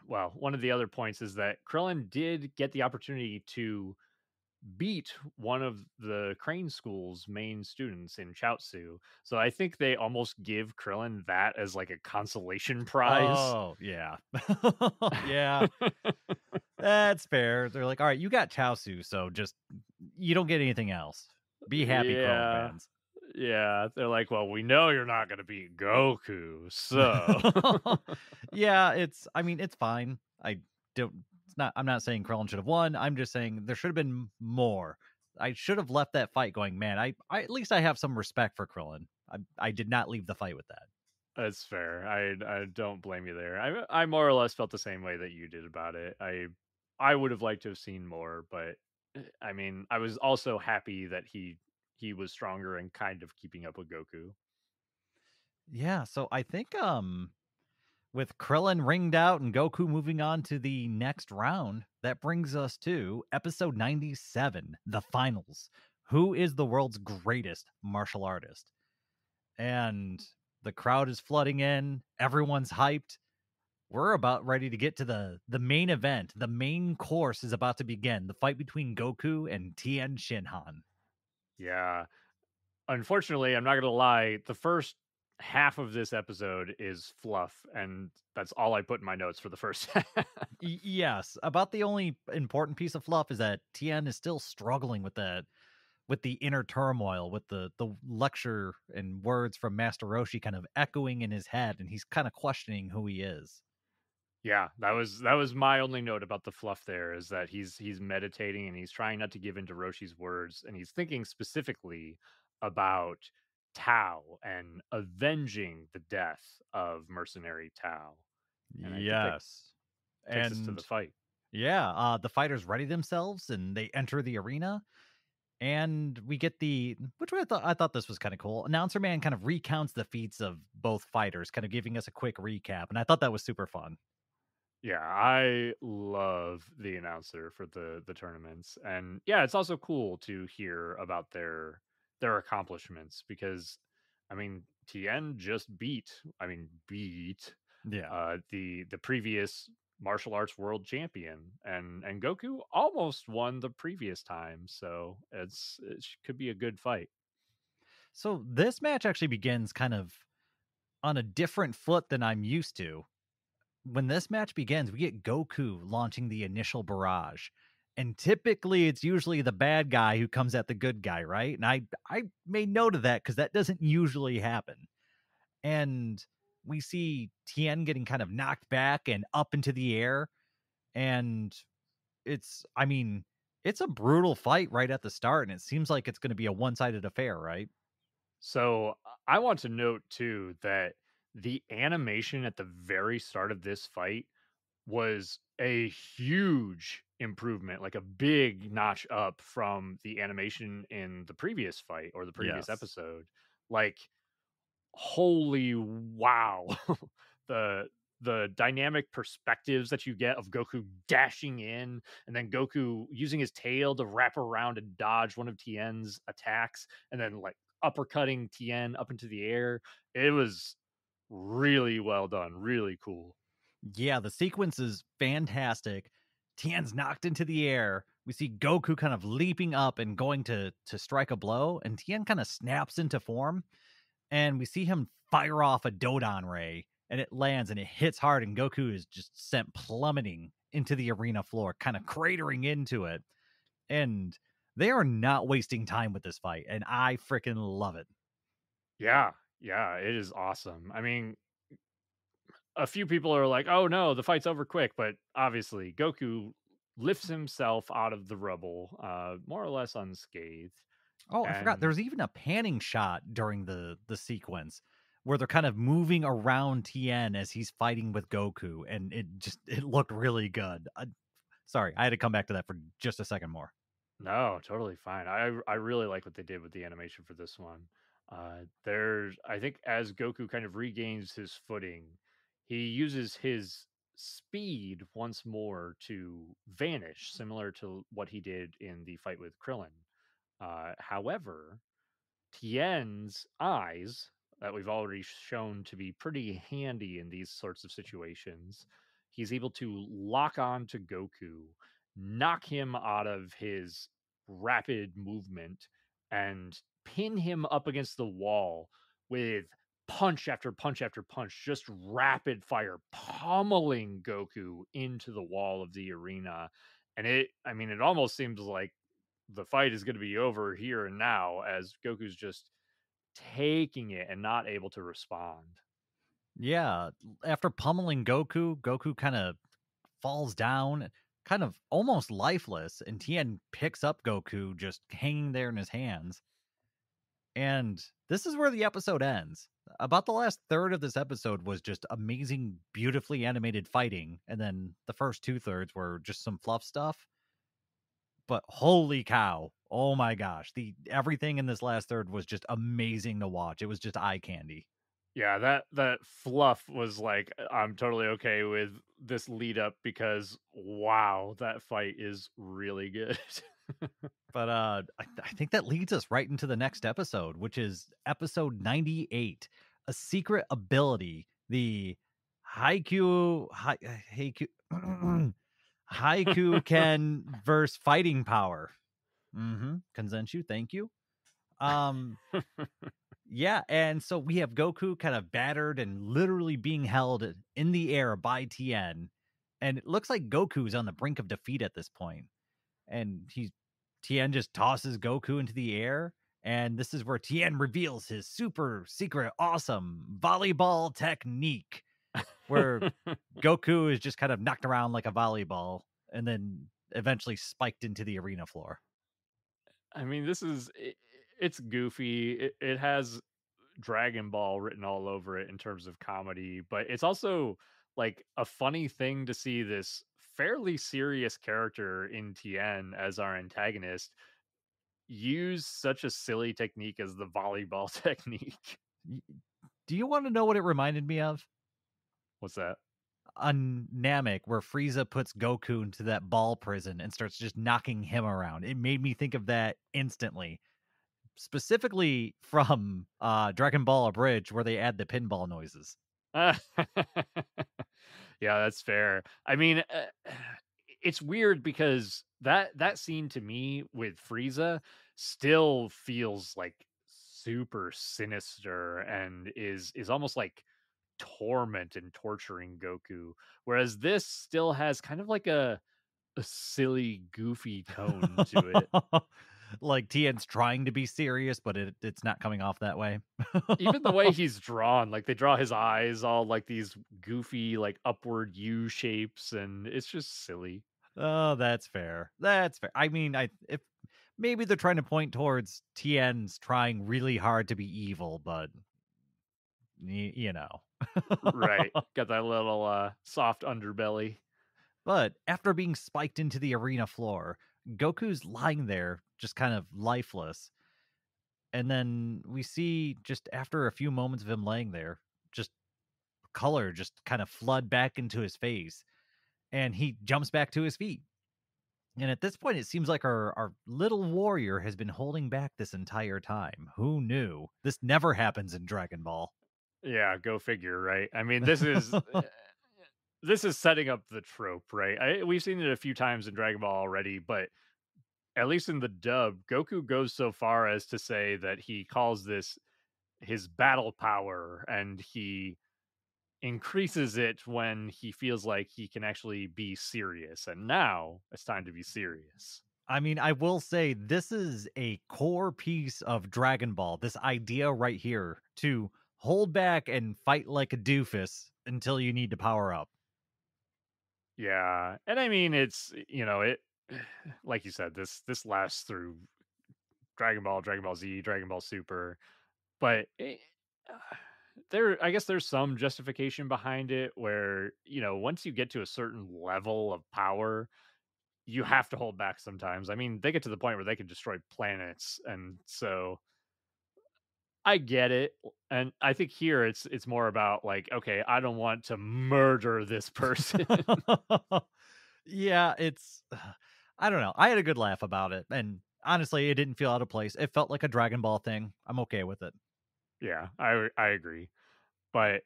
well, one of the other points is that Krillin did get the opportunity to beat one of the Crane School's main students in Chaozu. So I think they almost give Krillin that as like a consolation prize.
Oh, yeah. Yeah, that's fair. They're like, all right, you got Chaosu, so just you don't get anything else. Be happy, Krillin
Yeah.
fans.
Yeah. They're like, well, we know you're not going to beat Goku. So.
Yeah, I mean, it's fine. I'm not saying Krillin should have won. I'm just saying there should have been more. I should have left that fight going, man, I at least I have some respect for Krillin. I did not leave the fight with that.
That's fair. I don't blame you there. I more or less felt the same way that you did about it. I would have liked to have seen more, but I mean, I was also happy that he was stronger and kind of keeping up with Goku.
Yeah, so I think with Krillin ringed out and Goku moving on to the next round, that brings us to episode 97, the finals. Who is the world's greatest martial artist? And the crowd is flooding in, everyone's hyped. We're about ready to get to the main event. The main course is about to begin. The fight between Goku and Tien Shinhan.
Yeah. Unfortunately, I'm not going to lie, the first half of this episode is fluff, and that's all I put in my notes for the first half.
Yes, about the only important piece of fluff is that Tien is still struggling with the inner turmoil, with the lecture and words from Master Roshi kind of echoing in his head, and he's kind of questioning who he is.
Yeah, that was my only note about the fluff there, is that he's meditating and he's trying not to give into Roshi's words, and he's thinking specifically about Tao and avenging the death of mercenary Tao. And I think that
Yes.
takes us to the
And
fight.
yeah, the fighters ready themselves and they enter the arena. And we get which I thought this was kind of cool. Announcer man kind of recounts the feats of both fighters, kind of giving us a quick recap. And I thought that was super fun.
Yeah, I love the announcer for the tournaments. And yeah, it's also cool to hear about their accomplishments because I mean, Tien just beat
Yeah.
the previous martial arts world champion, and Goku almost won the previous time, so could be a good fight.
So this match actually begins kind of on a different foot than I'm used to. When this match begins, we get Goku launching the initial barrage. And typically it's usually the bad guy who comes at the good guy, right? And I made note of that because that doesn't usually happen. And we see Tien getting kind of knocked back and up into the air. And I mean, it's a brutal fight right at the start, and it seems like it's going to be a one-sided affair, right?
So I want to note too that the animation at the very start of this fight was a huge improvement, like a big notch up from the animation in the previous fight or the previous
Yes.
episode. Like, holy wow. the the dynamic perspectives that you get of Goku dashing in and then Goku using his tail to wrap around and dodge one of Tien's attacks and then like uppercutting Tien up into the air. It was really well done, really cool.
Yeah, the sequence is fantastic. Tien's knocked into the air. We see Goku kind of leaping up and going to strike a blow, and Tien kind of snaps into form, and we see him fire off a Dodon ray, and it lands and it hits hard, and Goku is just sent plummeting into the arena floor, kind of cratering into it. And they are not wasting time with this fight, and I freaking love it.
Yeah, yeah, it is awesome. I mean, a few people are like, "Oh no, the fight's over quick," but obviously Goku lifts himself out of the rubble, more or less unscathed.
Oh, I forgot.
And
There's even a panning shot during the sequence where they're kind of moving around Tien as he's fighting with Goku, and it looked really good. Sorry, I had to come back to that for just a second more.
no, totally fine. I really like what they did with the animation for this one. There's I think as Goku kind of regains his footing, he uses his speed once more to vanish, similar to what he did in the fight with Krillin. However, Tien's eyes, that we've already shown to be pretty handy in these sorts of situations, he's able to lock on to Goku, knock him out of his rapid movement, and pin him up against the wall with punch after punch after punch, just rapid fire, pummeling Goku into the wall of the arena. And I mean, it almost seems like the fight is going to be over here and now as Goku's just taking it and not able to respond.
Yeah, after pummeling Goku, Goku kind of falls down, kind of almost lifeless, and Tien picks up Goku just hanging there in his hands. And this is where the episode ends. About the last third of this episode was just amazing, beautifully animated fighting. And then the first two thirds were just some fluff stuff. But holy cow. Oh my gosh. The everything in this last third was just amazing to watch. It was just eye candy.
Yeah, that fluff was like I'm totally okay with this lead up because wow, that fight is really good.
But I think that leads us right into the next episode, which is episode 98, a secret ability, the Haiku Haiku Ken verse fighting power. Consenshu, thank you. Um, yeah, and so we have Goku kind of battered and literally being held in the air by Tien, and it looks like Goku's on the brink of defeat at this point. And Tien just tosses Goku into the air, and this is where Tien reveals his super secret awesome volleyball technique, where Goku is just kind of knocked around like a volleyball and then eventually spiked into the arena floor.
I mean, it's goofy. It has Dragon Ball written all over it in terms of comedy, but it's also like a funny thing to see this fairly serious character in Tien as our antagonist use such a silly technique as the volleyball technique.
Do you want to know what it reminded me of?
What's that?
on Namek where Frieza puts Goku into that ball prison and starts just knocking him around. It made me think of that instantly, specifically from Dragon Ball Abridged where they add the pinball noises.
Yeah, that's fair. I mean, it's weird because that scene to me with Frieza still feels like super sinister and is almost like torment and torturing Goku, whereas this still has kind of like a silly, goofy tone to it.
Like Tien's trying to be serious, but it's not coming off that way.
Even the way he's drawn, like, they draw his eyes all like these goofy, like, upward U shapes, and it's just silly.
Oh, that's fair. That's fair. I mean, I if maybe they're trying to point towards Tien's trying really hard to be evil, but you know.
Right. Got that little, soft underbelly.
But after being spiked into the arena floor, Goku's lying there, just kind of lifeless. And then we see just after a few moments of him laying there, just color just kind of flood back into his face. And he jumps back to his feet. And at this point, it seems like our little warrior has been holding back this entire time. Who knew? This never happens in Dragon Ball.
Yeah, go figure, right? I mean, this is setting up the trope, right? We've seen it a few times in Dragon Ball already, but at least in the dub, Goku goes so far as to say that he calls this his battle power, and he increases it when he feels like he can actually be serious. And now it's time to be serious.
I mean, I will say this is a core piece of Dragon Ball. This idea right here to hold back and fight like a doofus until you need to power up.
Yeah. And I mean, it like you said, this lasts through Dragon Ball, Dragon Ball Z, Dragon Ball Super, but uh, I guess there's some justification behind it where, once you get to a certain level of power, you have to hold back sometimes. I mean, they get to the point where they can destroy planets, and so I get it. And I think here it's more about like, okay, I don't want to murder this person.
Yeah, it's I don't know. I had a good laugh about it, and honestly, it didn't feel out of place. It felt like a Dragon Ball thing. I'm okay with it.
Yeah, I agree. But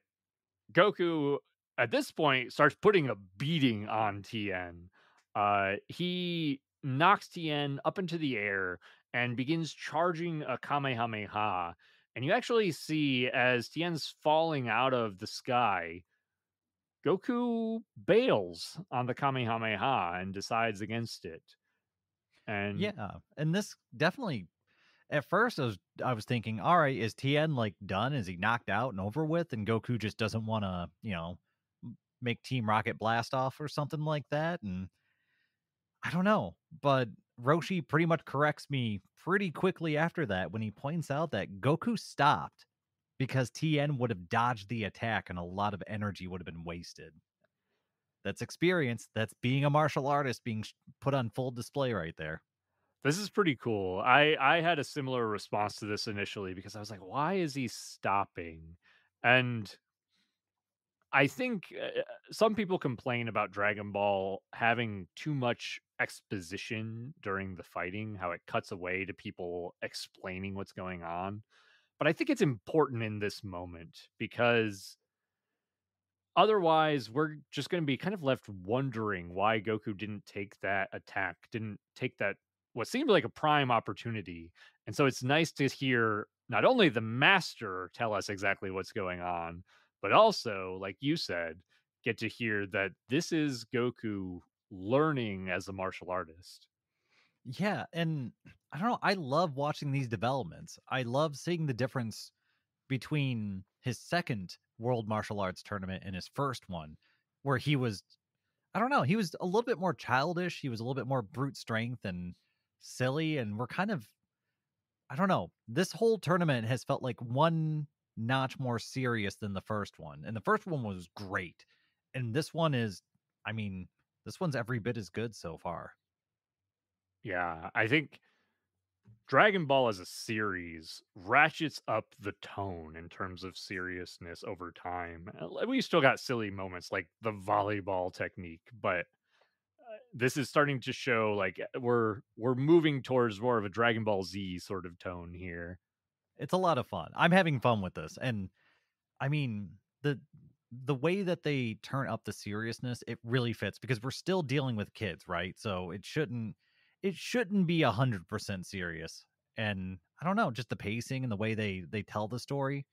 Goku at this point starts putting a beating on Tien. He knocks Tien up into the air and begins charging a Kamehameha. And you actually see as Tien's falling out of the sky, Goku bails on the Kamehameha and decides against it. And
Yeah, and this definitely at first I was thinking, all right, is Tien like done? Is he knocked out and over with? And Goku just doesn't want to, make Team Rocket blast off or something like that. And I don't know, but Roshi pretty much corrects me pretty quickly after that when he points out that Goku stopped because Tien would have dodged the attack and a lot of energy would have been wasted. That's experience. That's being a martial artist being put on full display right there.
this is pretty cool. I had a similar response to this initially because I was like, why is he stopping? And I think some people complain about Dragon Ball having too much exposition during the fighting, how it cuts away to people explaining what's going on. But I think it's important in this moment because otherwise, we're just gonna be kind of left wondering why Goku didn't take that attack, didn't take that what seemed like a prime opportunity. And so it's nice to hear not only the master tell us exactly what's going on, but also, like you said, get to hear that this is Goku learning as a martial artist.
Yeah, and I don't know, I love watching these developments. I love seeing the difference between his second World Martial Arts tournament and his first one, where he was I don't know, he was a little bit more childish, he was a little bit more brute strength and silly, and we're kind of I don't know, this whole tournament has felt like one notch more serious than the first one, and the first one was great, and this one is I mean, this one's every bit as good so far.
Yeah, I think Dragon Ball as a series ratchets up the tone in terms of seriousness over time. We still got silly moments like the volleyball technique, but this is starting to show like we're moving towards more of a Dragon Ball Z sort of tone here.
It's a lot of fun. I'm having fun with this, and I mean, the way that they turn up the seriousness, it really fits because we're still dealing with kids, right? So it shouldn't be 100% serious. And I don't know, just the pacing and the way they tell the story.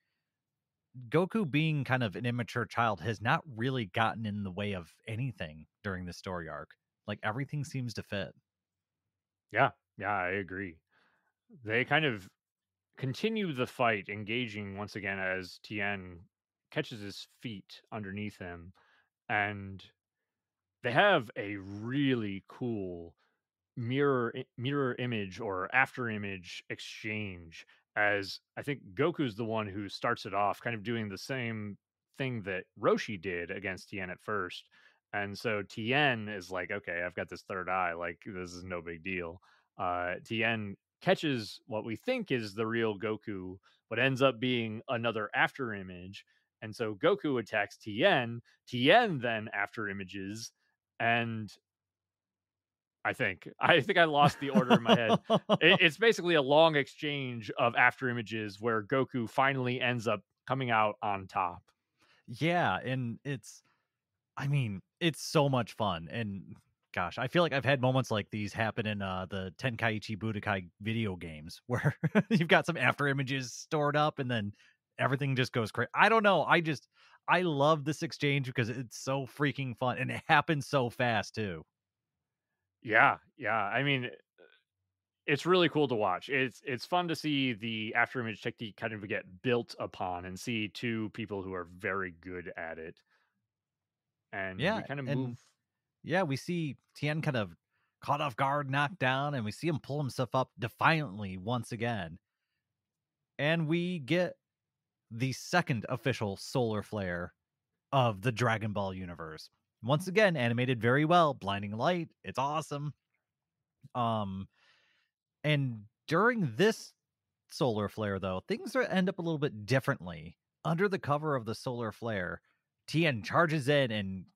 Goku being kind of an immature child has not really gotten in the way of anything during the story arc. Like everything seems to fit.
Yeah, yeah, I agree. They kind of continue the fight, engaging once again as Tien catches his feet underneath him, and they have a really cool mirror image or after image exchange, as I think Goku's the one who starts it off, kind of doing the same thing that Roshi did against Tien at first. And so Tien is like, okay, I've got this third eye, like this is no big deal. Tien catches what we think is the real Goku, but ends up being another after image. And so Goku attacks Tien. Tien then after images, and I think I lost the order in my head. It's basically a long exchange of after images where Goku finally ends up coming out on top.
Yeah, and I mean, it's so much fun. And gosh, I feel like I've had moments like these happen in the Tenkaichi Budokai video games where you've got some after images stored up and then everything just goes crazy. I don't know. I love this exchange because it's so freaking fun and it happens so fast too.
Yeah, yeah. I mean, it's really cool to watch. It's fun to see the after image technique kind of get built upon and see two people who are very good at it. And we
Yeah,
kind of
and
move.
yeah, we see Tien kind of caught off guard, knocked down, and we see him pull himself up defiantly once again. And we get the second official solar flare of the Dragon Ball universe. Once again, animated very well, blinding light. It's awesome. Um, and during this solar flare, though, end up a little bit differently. Under the cover of the solar flare, Tien charges in and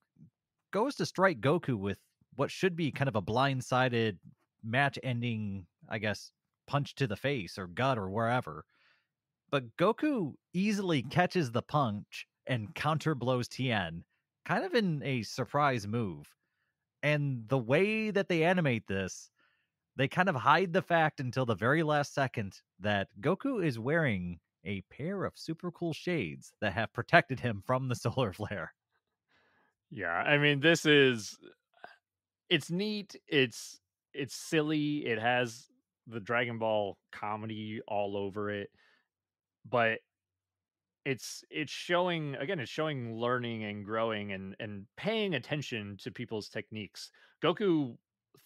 goes to strike Goku with what should be kind of a blindsided match ending, I guess, punch to the face or gut or wherever. But Goku easily catches the punch and counter blows Tien, kind of in a surprise move. And the way that they animate this, they kind of hide the fact until the very last second that Goku is wearing a pair of super cool shades that have protected him from the solar flare.
Yeah, I mean, this is it's neat. It's silly. It has the Dragon Ball comedy all over it, but it's showing again, it's showing learning and growing and paying attention to people's techniques. Goku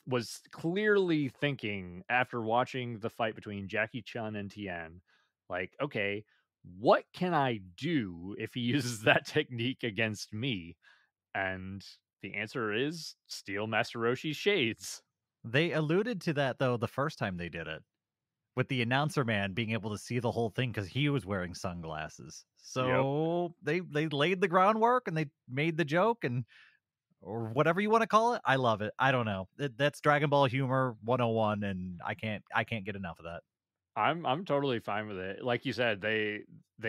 was clearly thinking after watching the fight between Jackie Chun and Tien, like, okay, what can I do if he uses that technique against me? And the answer is steal Master Roshi's shades.
They alluded to that though the first time they did it, with the announcer man being able to see the whole thing because he was wearing sunglasses.
Yep.
So they laid the groundwork and they made the joke and or whatever you want to call it. I love it. I don't know. That's Dragon Ball humor 101 and I can't get enough of that.
I'm totally fine with it. Like you said, they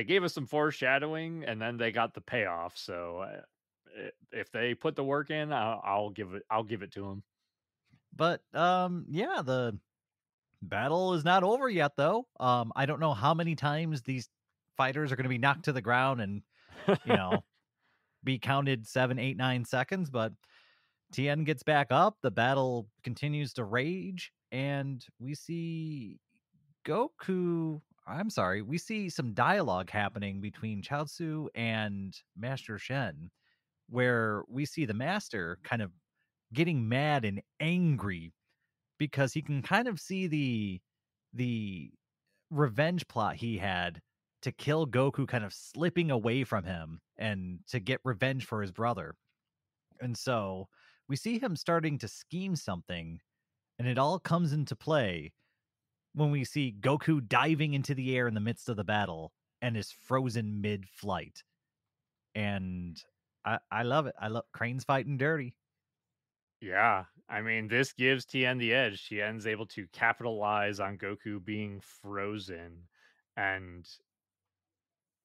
gave us some foreshadowing and then they got the payoff. So if they put the work in, I'll give it to them.
But yeah, the battle is not over yet though. I don't know how many times these fighters are going to be knocked to the ground and, you know, be counted 7, 8, 9 seconds, but Tien gets back up. The battle continues to rage, and we see Goku. I'm sorry, we see some dialogue happening between Chaozu and Master Shen, where we see the Master kind of getting mad and angry because he can kind of see the revenge plot he had to kill Goku kind of slipping away from him and to get revenge for his brother. And so we see him starting to scheme something, and it all comes into play when we see Goku diving into the air in the midst of the battle and is frozen mid-flight. And I love it. I love Crane's fighting dirty.
Yeah, I mean, this gives Tien the edge. Tien's able to capitalize on Goku being frozen, and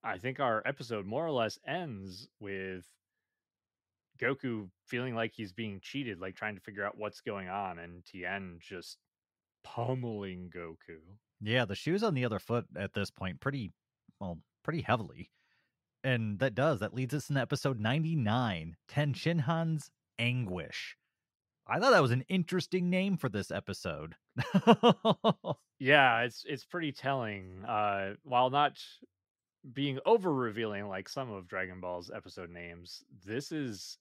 I think our episode more or less ends with Goku feeling like he's being cheated, like trying to figure out what's going on, and Tien just pummeling Goku.
Yeah, the shoe's on the other foot at this point pretty heavily. And that leads us in episode 99, Ten Shinhan's Anguish. I thought that was an interesting name for this episode.
Yeah, it's pretty telling. While not being over revealing like some of Dragon Ball's episode names, this is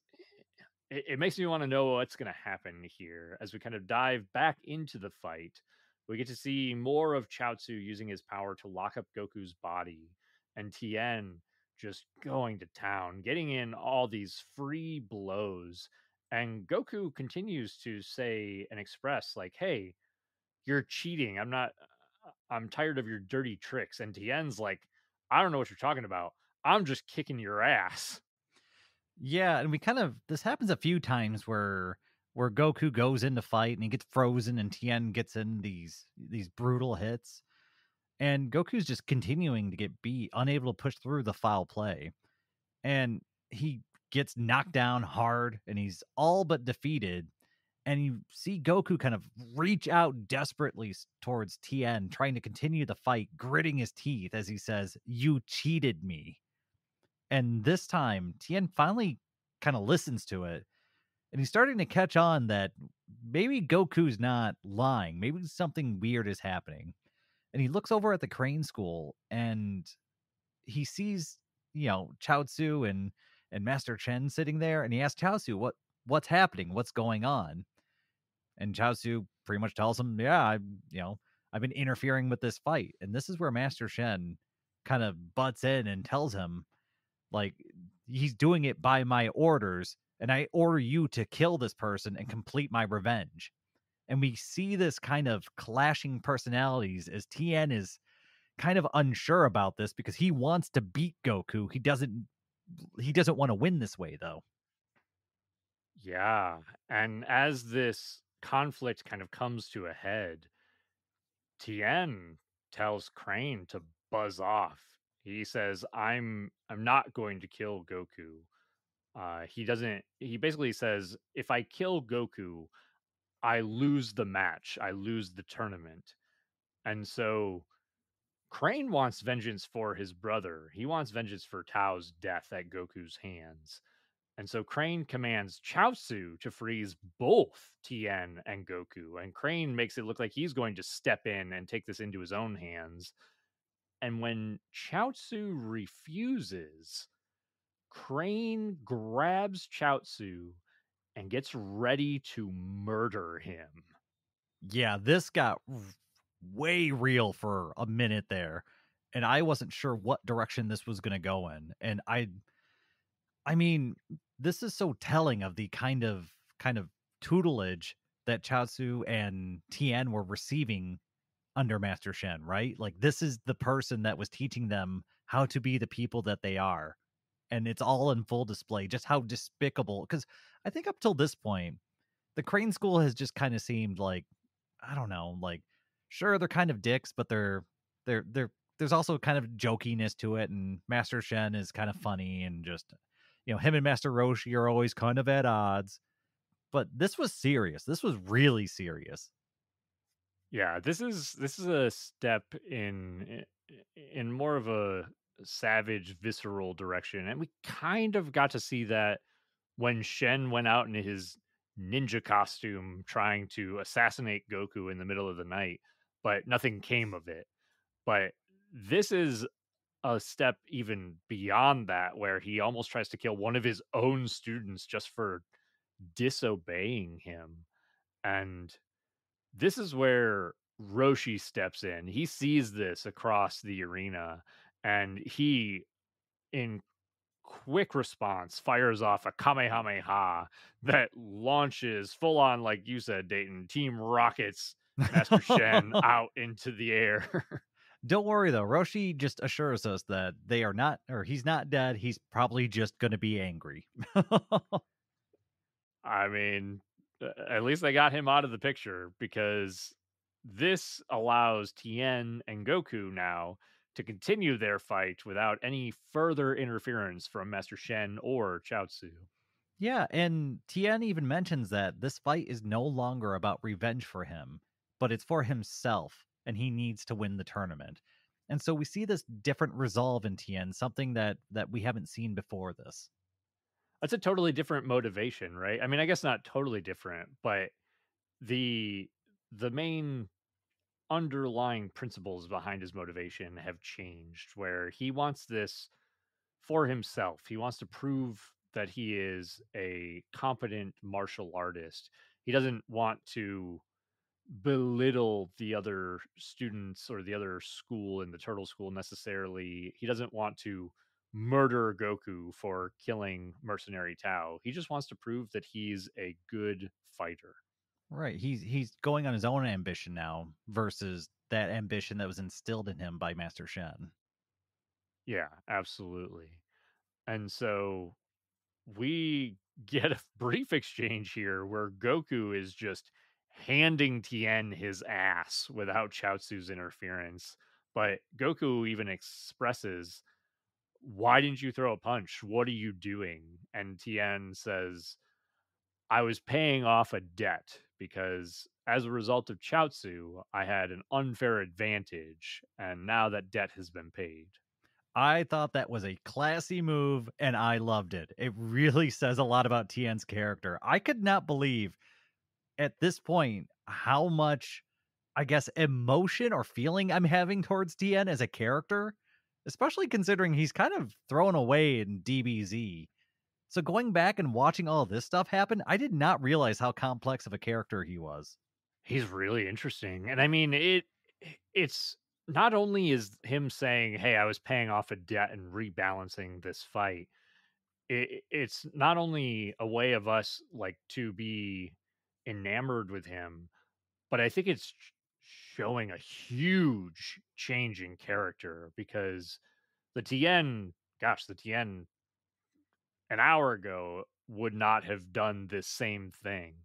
it makes me want to know what's going to happen here as we kind of dive back into the fight. We get to see more of Chaozu using his power to lock up Goku's body, and Tien just going to town, getting in all these free blows. And Goku continues to say and express, like, hey, you're cheating. I'm tired of your dirty tricks. And Tien's like, I don't know what you're talking about. I'm just kicking your ass.
Yeah, and this happens a few times where Goku goes in to fight and he gets frozen and Tien gets in these brutal hits. And Goku's just continuing to get beat, unable to push through the foul play. And he gets knocked down hard and he's all but defeated. And you see Goku kind of reach out desperately towards Tien, trying to continue the fight, gritting his teeth as he says, "You cheated me." And this time, Tien finally kind of listens to it. And he's starting to catch on that maybe Goku's not lying. Maybe something weird is happening. And he looks over at the Crane School and he sees, Chaozu and Master Chen sitting there, and he asks Chaozu, what's happening? What's going on? And Chaozu pretty much tells him, yeah, I've been interfering with this fight. And this is where Master Shen kind of butts in and tells him, like, he's doing it by my orders, and I order you to kill this person and complete my revenge. And we see this kind of clashing personalities as Tien is kind of unsure about this because he wants to beat Goku. He doesn't want to win this way though.
Yeah. And as this conflict kind of comes to a head, Tien tells Crane to buzz off. He says, I'm not going to kill Goku. He basically says, if I kill Goku, I lose the match. I lose the tournament. And so Crane wants vengeance for his brother. He wants vengeance for Tao's death at Goku's hands. And so Crane commands Chaozu to freeze both Tien and Goku. And Crane makes it look like he's going to step in and take this into his own hands. And when Chaozu refuses, Crane grabs Chaozu and gets ready to murder him.
Yeah, this got way real for a minute there, and I wasn't sure what direction this was going to go in. And I mean, this is so telling of the kind of tutelage that Chaozu and Tien were receiving under Master Shen, right? Like this is the person that was teaching them how to be the people that they are. And it's all in full display, just how despicable. Because I think up till this point, the Crane School has just kind of seemed like, I don't know, like sure they're kind of dicks, but they're there's also kind of jokiness to it, and Master Shen is kind of funny and just him and Master Roshi are always kind of at odds. But this was serious. This was really serious.
Yeah, this is a step in more of a savage, visceral direction, and we kind of got to see that when Shen went out in his ninja costume trying to assassinate Goku in the middle of the night, but nothing came of it. But this is a step even beyond that, where he almost tries to kill one of his own students just for disobeying him. And this is where Roshi steps in. He sees this across the arena, and he, in quick response, fires off a Kamehameha that launches full on, like you said, Dayton, Team Rocket's Master Shen out into the air.
Don't worry though. Roshi just assures us that they are not, or he's not dead. He's probably just going to be angry.
I mean, at least they got him out of the picture because this allows Tien and Goku now to continue their fight without any further interference from Master Shen or Chaozu.
Yeah, and Tien even mentions that this fight is no longer about revenge for him, but it's for himself, and he needs to win the tournament. And so we see this different resolve in Tien, something that we haven't seen before this.
That's a totally different motivation, right? I mean, I guess not totally different, but the the main underlying principles behind his motivation have changed where he wants this for himself. He wants to prove that he is a competent martial artist. He doesn't want to belittle the other students or the other school in the turtle school necessarily. He doesn't want to murder Goku for killing mercenary Tao. He just wants to prove that he's a good fighter.
Right. He's going on his own ambition now versus that ambition that was instilled in him by Master Shen.
Yeah, absolutely. And so we get a brief exchange here where Goku is just handing Tien his ass without Chaozu's interference. But Goku even expresses, "Why didn't you throw a punch? What are you doing?" And Tien says, "I was paying off a debt because as a result of Chaozu, I had an unfair advantage, and now that debt has been paid."
I thought that was a classy move and I loved it. It really says a lot about Tien's character. I could not believe at this point how much, I guess, emotion or feeling I'm having towards Tien as a character, especially considering he's kind of thrown away in DBZ. So going back and watching all this stuff happen, I did not realize how complex of a character he was.
He's really interesting, and I mean, it's not only is him saying, "Hey, I was paying off a debt and rebalancing this fight," it's not only a way of us, like, to be enamored with him, but I think it's showing a huge change in character because the Tien an hour ago would not have done this same thing.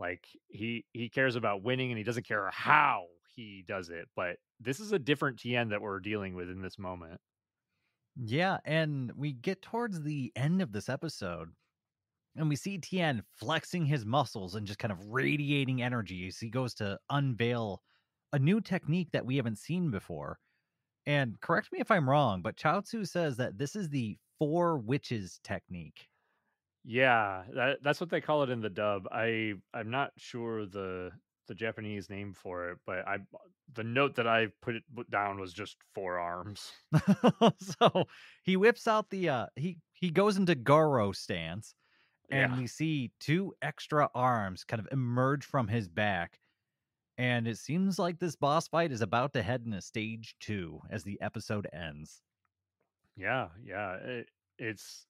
Like he cares about winning and he doesn't care how he does it. But this is a different Tien that we're dealing with in this moment.
Yeah, and we get towards the end of this episode and we see Tien flexing his muscles and just kind of radiating energy as he goes to unveil a new technique that we haven't seen before. And correct me if I'm wrong, but Chaozu says that this is the four witches technique.
Yeah, that's what they call it in the dub. I'm not sure the Japanese name for it, but I the note that I put down was just forearms.
So he whips out the he goes into Goro stance
Yeah.
and we see two extra arms kind of emerge from his back. And it seems like this boss fight is about to head into stage 2 as the episode ends.
Yeah. It's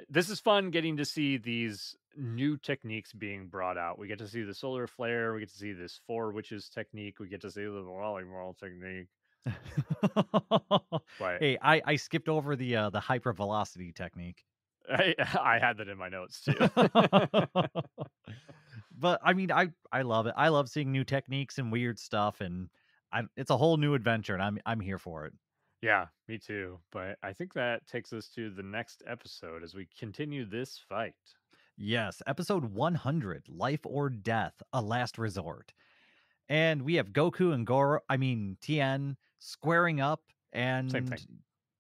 this is fun getting to see these new techniques being brought out. We get to see the solar flare, we get to see this four witches technique, we get to see the volleyball technique. But
Hey, I skipped over the hypervelocity technique.
I had that in my notes too.
But I mean, I love it. I love seeing new techniques and weird stuff, and it's a whole new adventure, and I'm here for it.
Yeah, me too. But I think that takes us to the next episode as we continue this fight.
Yes, episode 100, Life or Death, A Last Resort. And we have Goku and Tien squaring up
Same
and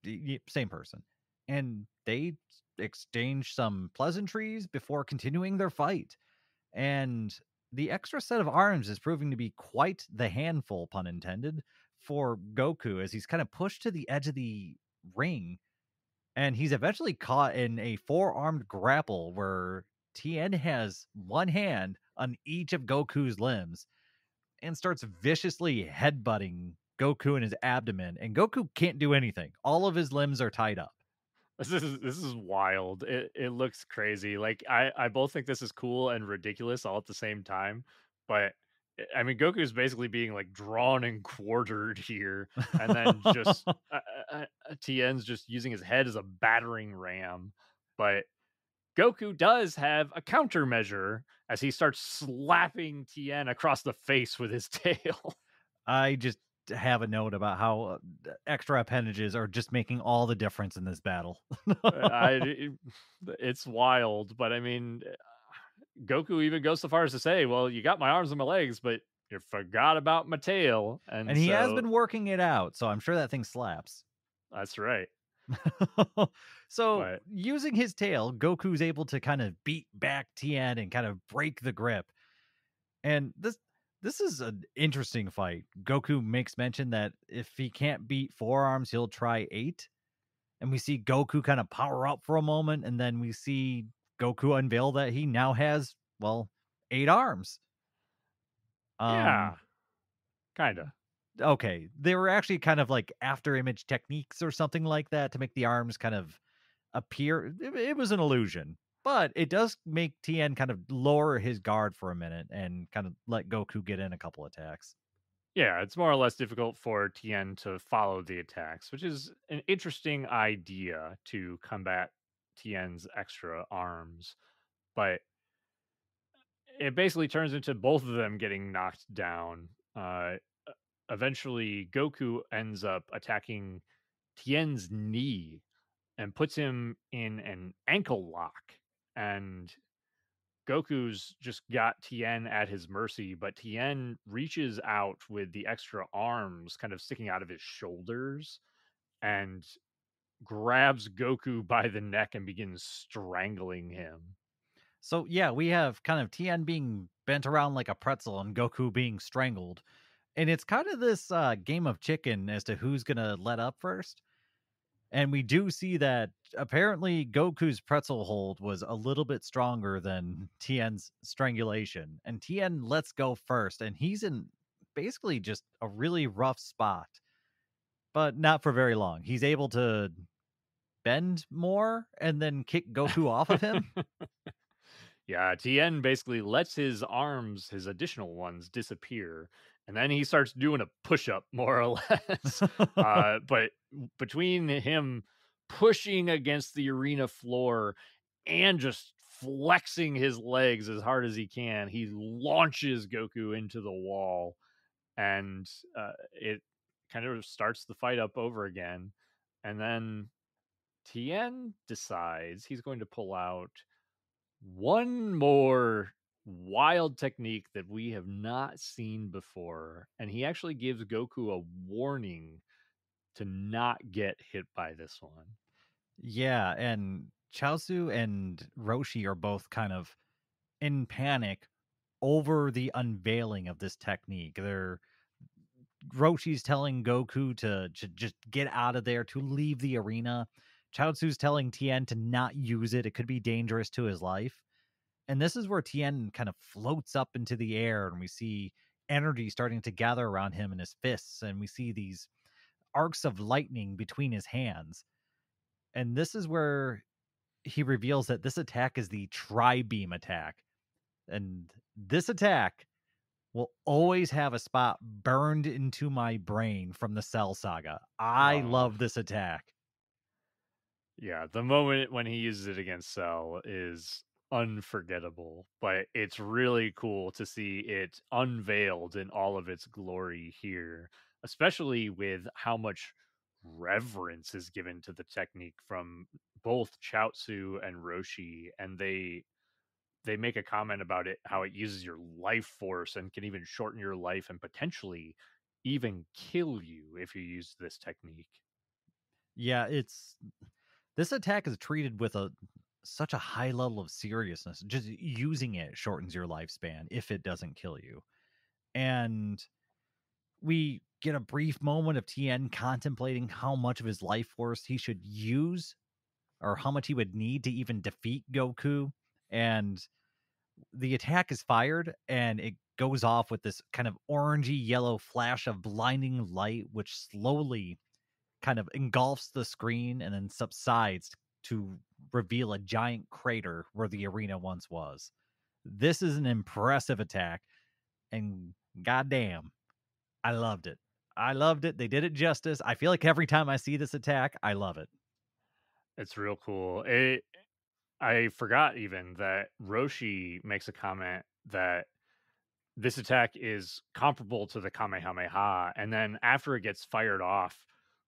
thing.
same person. And they exchange some pleasantries before continuing their fight. And the extra set of arms is proving to be quite the handful, pun intended, for Goku as he's kind of pushed to the edge of the ring. And he's eventually caught in a four-armed grapple where Tien has one hand on each of Goku's limbs and starts viciously headbutting Goku in his abdomen. And Goku can't do anything. All of his limbs are tied up.
This is wild. It looks crazy. Like I both think this is cool and ridiculous all at the same time, but I mean, Goku's basically being like drawn and quartered here, and then just Tien's just using his head as a battering ram. But Goku does have a countermeasure as he starts slapping Tien across the face with his tail.
I just have a note about how extra appendages are just making all the difference in this battle.
It's wild, but I mean, Goku even goes so far as to say, "Well, you got my arms and my legs, but you forgot about my tail."
And
And
he has
so
been working it out, so I'm sure that thing slaps.
that's right.
So,
But
using his tail, Goku's able to kind of beat back Tien and kind of break the grip. And this is an interesting fight. Goku makes mention that if he can't beat forearms, he'll try 8. And we see Goku kind of power up for a moment, and then we see Goku unveil that he now has, well, 8 arms. Um
yeah, kind of.
okay, they were actually kind of like after image techniques or something like that to make the arms kind of appear. It was an illusion, but it does make Tien kind of lower his guard for a minute and kind of let Goku get in a couple attacks.
Yeah, it's more or less difficult for Tien to follow the attacks, which is an interesting idea to combat Tien's extra arms. But it basically turns into both of them getting knocked down. Eventually, Goku ends up attacking Tien's knee and puts him in an ankle lock. And Goku's just got Tien at his mercy, but Tien reaches out with the extra arms kind of sticking out of his shoulders and grabs Goku by the neck and begins strangling him.
So yeah, we have kind of Tien being bent around like a pretzel and Goku being strangled. And it's kind of this game of chicken as to who's going to let up first. And we do see that apparently Goku's pretzel hold was a little bit stronger than Tien's strangulation. And Tien lets go first, and he's in basically just a really rough spot, but not for very long. He's able to bend more and then kick Goku off of him.
Yeah, Tien basically lets his arms, his additional ones, disappear, and then he starts doing a push-up, more or less. But between him pushing against the arena floor and just flexing his legs as hard as he can, he launches Goku into the wall, and it kind of starts the fight up over again. And then Tien decides he's going to pull out one more wild technique that we have not seen before. And he actually gives Goku a warning to not get hit by this one.
Yeah, and Chaozu and Roshi are both kind of in panic over the unveiling of this technique. They're Roshi's telling Goku to just get out of there, to leave the arena. Chaozu's telling Tien to not use it. It could be dangerous to his life. And this is where Tien kind of floats up into the air, and we see energy starting to gather around him in his fists, and we see these arcs of lightning between his hands. And this is where he reveals that this attack is the Tri Beam attack. And this attack will always have a spot burned into my brain from the Cell Saga. I
Oh,
love this attack.
yeah. The moment when he uses it against Cell is unforgettable, but it's really cool to see it unveiled in all of its glory here, especially with how much reverence is given to the technique from both Chaozu and Roshi, and they make a comment about it, how it uses your life force and can even shorten your life and potentially even kill you if you use this technique.
Yeah, it's this attack is treated with a such a high level of seriousness. Just using it shortens your lifespan if it doesn't kill you. And we get a brief moment of Tien contemplating how much of his life force he should use or how much he would need to even defeat Goku. And the attack is fired and it goes off with this kind of orangey yellow flash of blinding light, which slowly kind of engulfs the screen and then subsides to reveal a giant crater where the arena once was. This is an impressive attack. And goddamn, I loved it. I loved it. They did it justice. I feel like every time I see this attack, I love it.
It's real cool. I forgot even that Roshi makes a comment that this attack is comparable to the Kamehameha, and then after it gets fired off,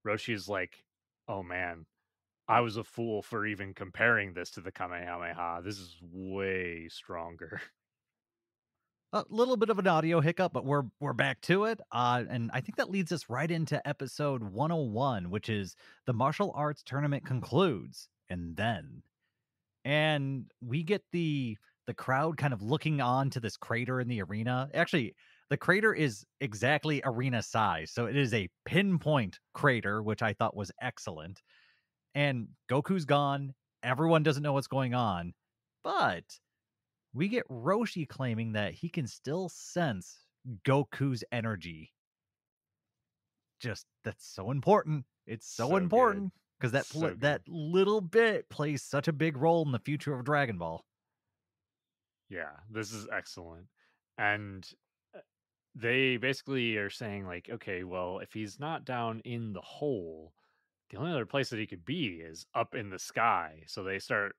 Roshi is like, "Oh man, I was a fool for even comparing this to the Kamehameha. This is way stronger."
A little bit of an audio hiccup, but we're back to it. And I think that leads us right into episode 101, which is the martial arts tournament concludes. And we get the crowd kind of looking on to this crater in the arena. Actually, the crater is exactly arena size. So it is a pinpoint crater, which I thought was excellent. And Goku's gone. Everyone doesn't know what's going on. But we get Roshi claiming that he can still sense Goku's energy. Just that's so important. It's so
So good.
important because
So good.
that little bit plays such a big role in the future of Dragon Ball.
Yeah, this is excellent. And uh, they basically are saying like, okay, well, if he's not down in the hole, the only other place that he could be is up in the sky. So they start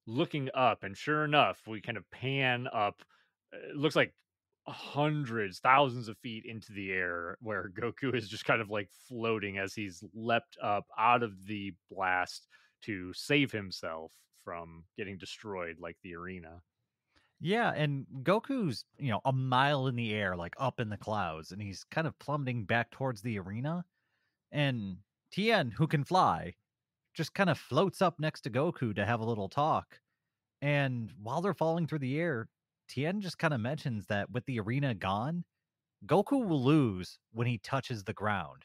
looking up, and sure enough, we kind of pan up. It looks like hundreds, thousands of feet into the air, where Goku is just kind of like floating as he's leapt up out of the blast to save himself from getting destroyed like the arena.
Yeah, and Goku's, a mile in the air, like up in the clouds, and he's kind of plummeting back towards the arena. And Tien, who can fly, just kind of floats up next to Goku to have a little talk. And while they're falling through the air, Tien just kind of mentions that with the arena gone, Goku will lose when he touches the ground.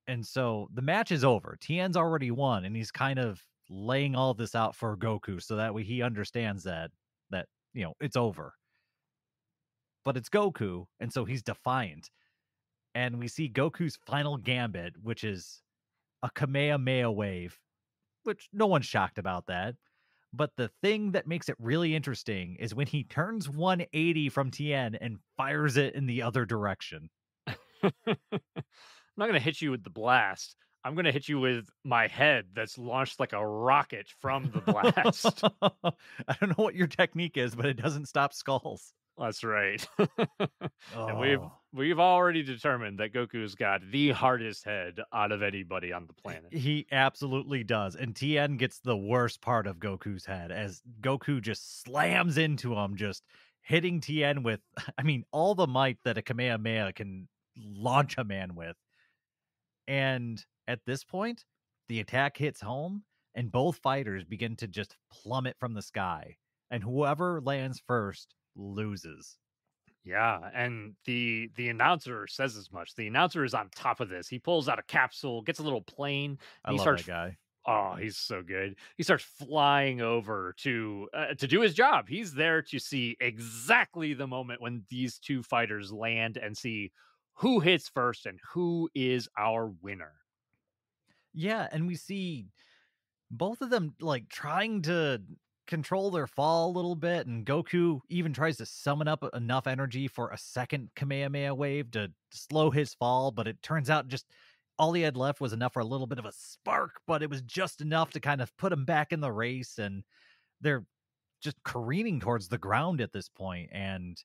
And so the match is over. Tien's already won, and he's kind of laying all this out for Goku so that way he understands that it's over. But it's Goku, and so he's defiant. And we see Goku's final gambit, which is a Kamehameha wave, which no one's shocked about that. But the thing that makes it really interesting is when he turns 180 from Tien and fires it in the other direction.
I'm not going to hit you with the blast. I'm going to hit you with my head that's launched like a rocket from the blast.
I don't know what your technique is, but it doesn't stop skulls.
That's right. And we've
Oh,
we've already determined that Goku's got the hardest head out of anybody on the planet.
he absolutely does. And Tien gets the worst part of Goku's head as Goku just slams into him, just hitting Tien with, I mean, all the might that a Kamehameha can launch a man with. And at this point, the attack hits home, and both fighters begin to just plummet from the sky. And whoever lands first loses.
Yeah, and the announcer says as much. The announcer is on top of this. He pulls out a capsule, gets a little plane,
I
and he
love
starts.
that guy.
Oh, he's so good. He starts flying over to do his job. He's there to see exactly the moment when these two fighters land and see who hits first and who is our winner.
Yeah, and we see both of them like trying to control their fall a little bit, and Goku even tries to summon up enough energy for a second Kamehameha wave to slow his fall, but it turns out just all he had left was enough for a little bit of a spark, but it was just enough to kind of put him back in the race, and they're just careening towards the ground at this point. And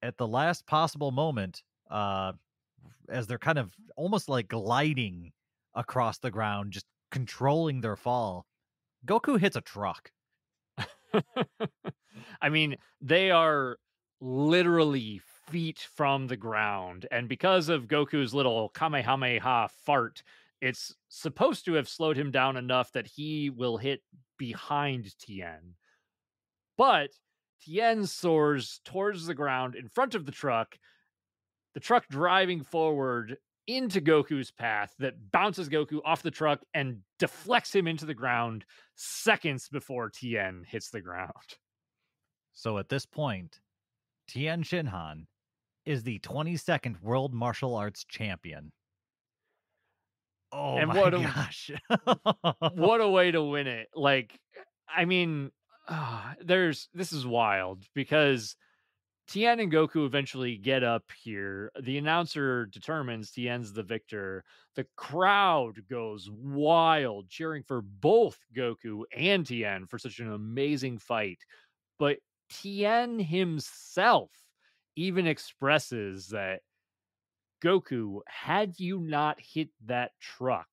at the last possible moment, as they're kind of almost like gliding across the ground, just controlling their fall, Goku hits a truck.
I mean, they are literally feet from the ground. And because of Goku's little Kamehameha fart, it's supposed to have slowed him down enough that he will hit behind Tien. But Tien soars towards the ground in front of the truck driving forward into Goku's path that bounces Goku off the truck and deflects him into the ground seconds before Tien hits the ground.
So at this point, Tien Shinhan is the 22nd World Martial Arts Champion. Oh
And
my gosh.
what a way to win it. Like, I mean, this is wild because Tien and Goku eventually get up here. The announcer determines Tien's the victor. The crowd goes wild, cheering for both Goku and Tien for such an amazing fight. But Tien himself even expresses that Goku, had you not hit that truck,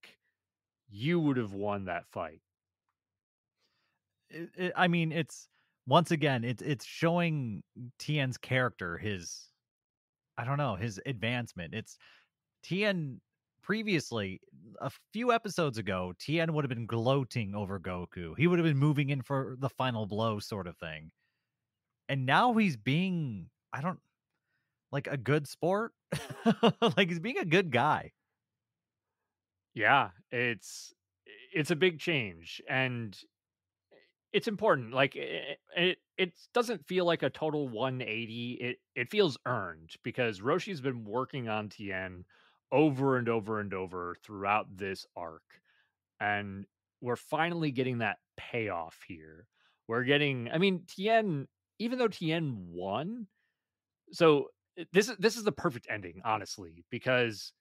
you would have won that fight.
I mean, it's once again, it's showing Tien's character, his I don't know, his advancement. It's Tien previously, a few episodes ago, Tien would have been gloating over Goku. He would have been moving in for the final blow sort of thing. And now he's being, I don't like a good sport. Like he's being a good guy.
Yeah, it's a big change, and it's important. Like it doesn't feel like a total 180. It feels earned because Roshi's been working on Tien over and over and over throughout this arc, and we're finally getting that payoff here. We're getting, I mean, Tien, even though Tien won, so this is the perfect ending, honestly, because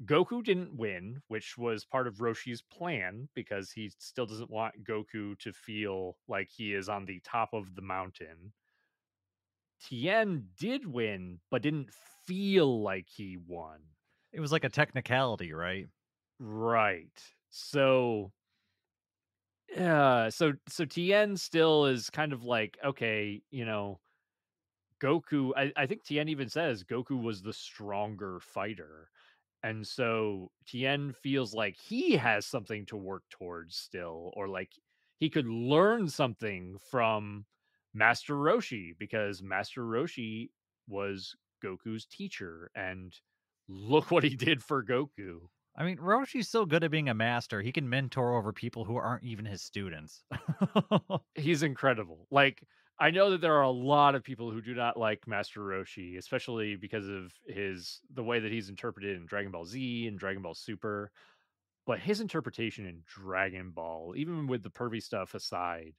Goku didn't win, which was part of Roshi's plan because he still doesn't want Goku to feel like he is on the top of the mountain. Tien did win, but didn't feel like he won.
It was like a technicality, right?
Right. So so Tien still is kind of like, okay, Goku, I think Tien even says Goku was the stronger fighter. And so Tien feels like he has something to work towards still, or like he could learn something from Master Roshi because Master Roshi was Goku's teacher. And look what he did for Goku.
I mean, Roshi's so good at being a master. He can mentor over people who aren't even his students.
He's incredible. Like, I know that there are a lot of people who do not like Master Roshi, especially because of the way that he's interpreted in Dragon Ball Z and Dragon Ball Super. But his interpretation in Dragon Ball, even with the pervy stuff aside,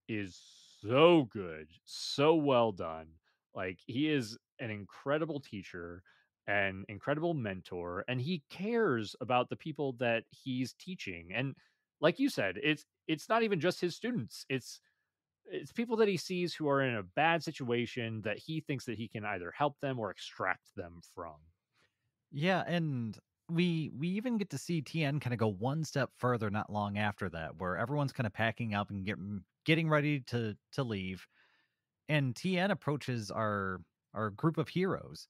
is so good, so well done. Like, he is an incredible teacher, an incredible mentor, and he cares about the people that he's teaching. And like you said, it's not even just his students. It's people that he sees who are in a bad situation that he thinks that he can either help them or extract them from.
Yeah, and we even get to see Tien kind of go one step further not long after that, where everyone's kind of packing up and getting ready to leave, and Tien approaches our group of heroes,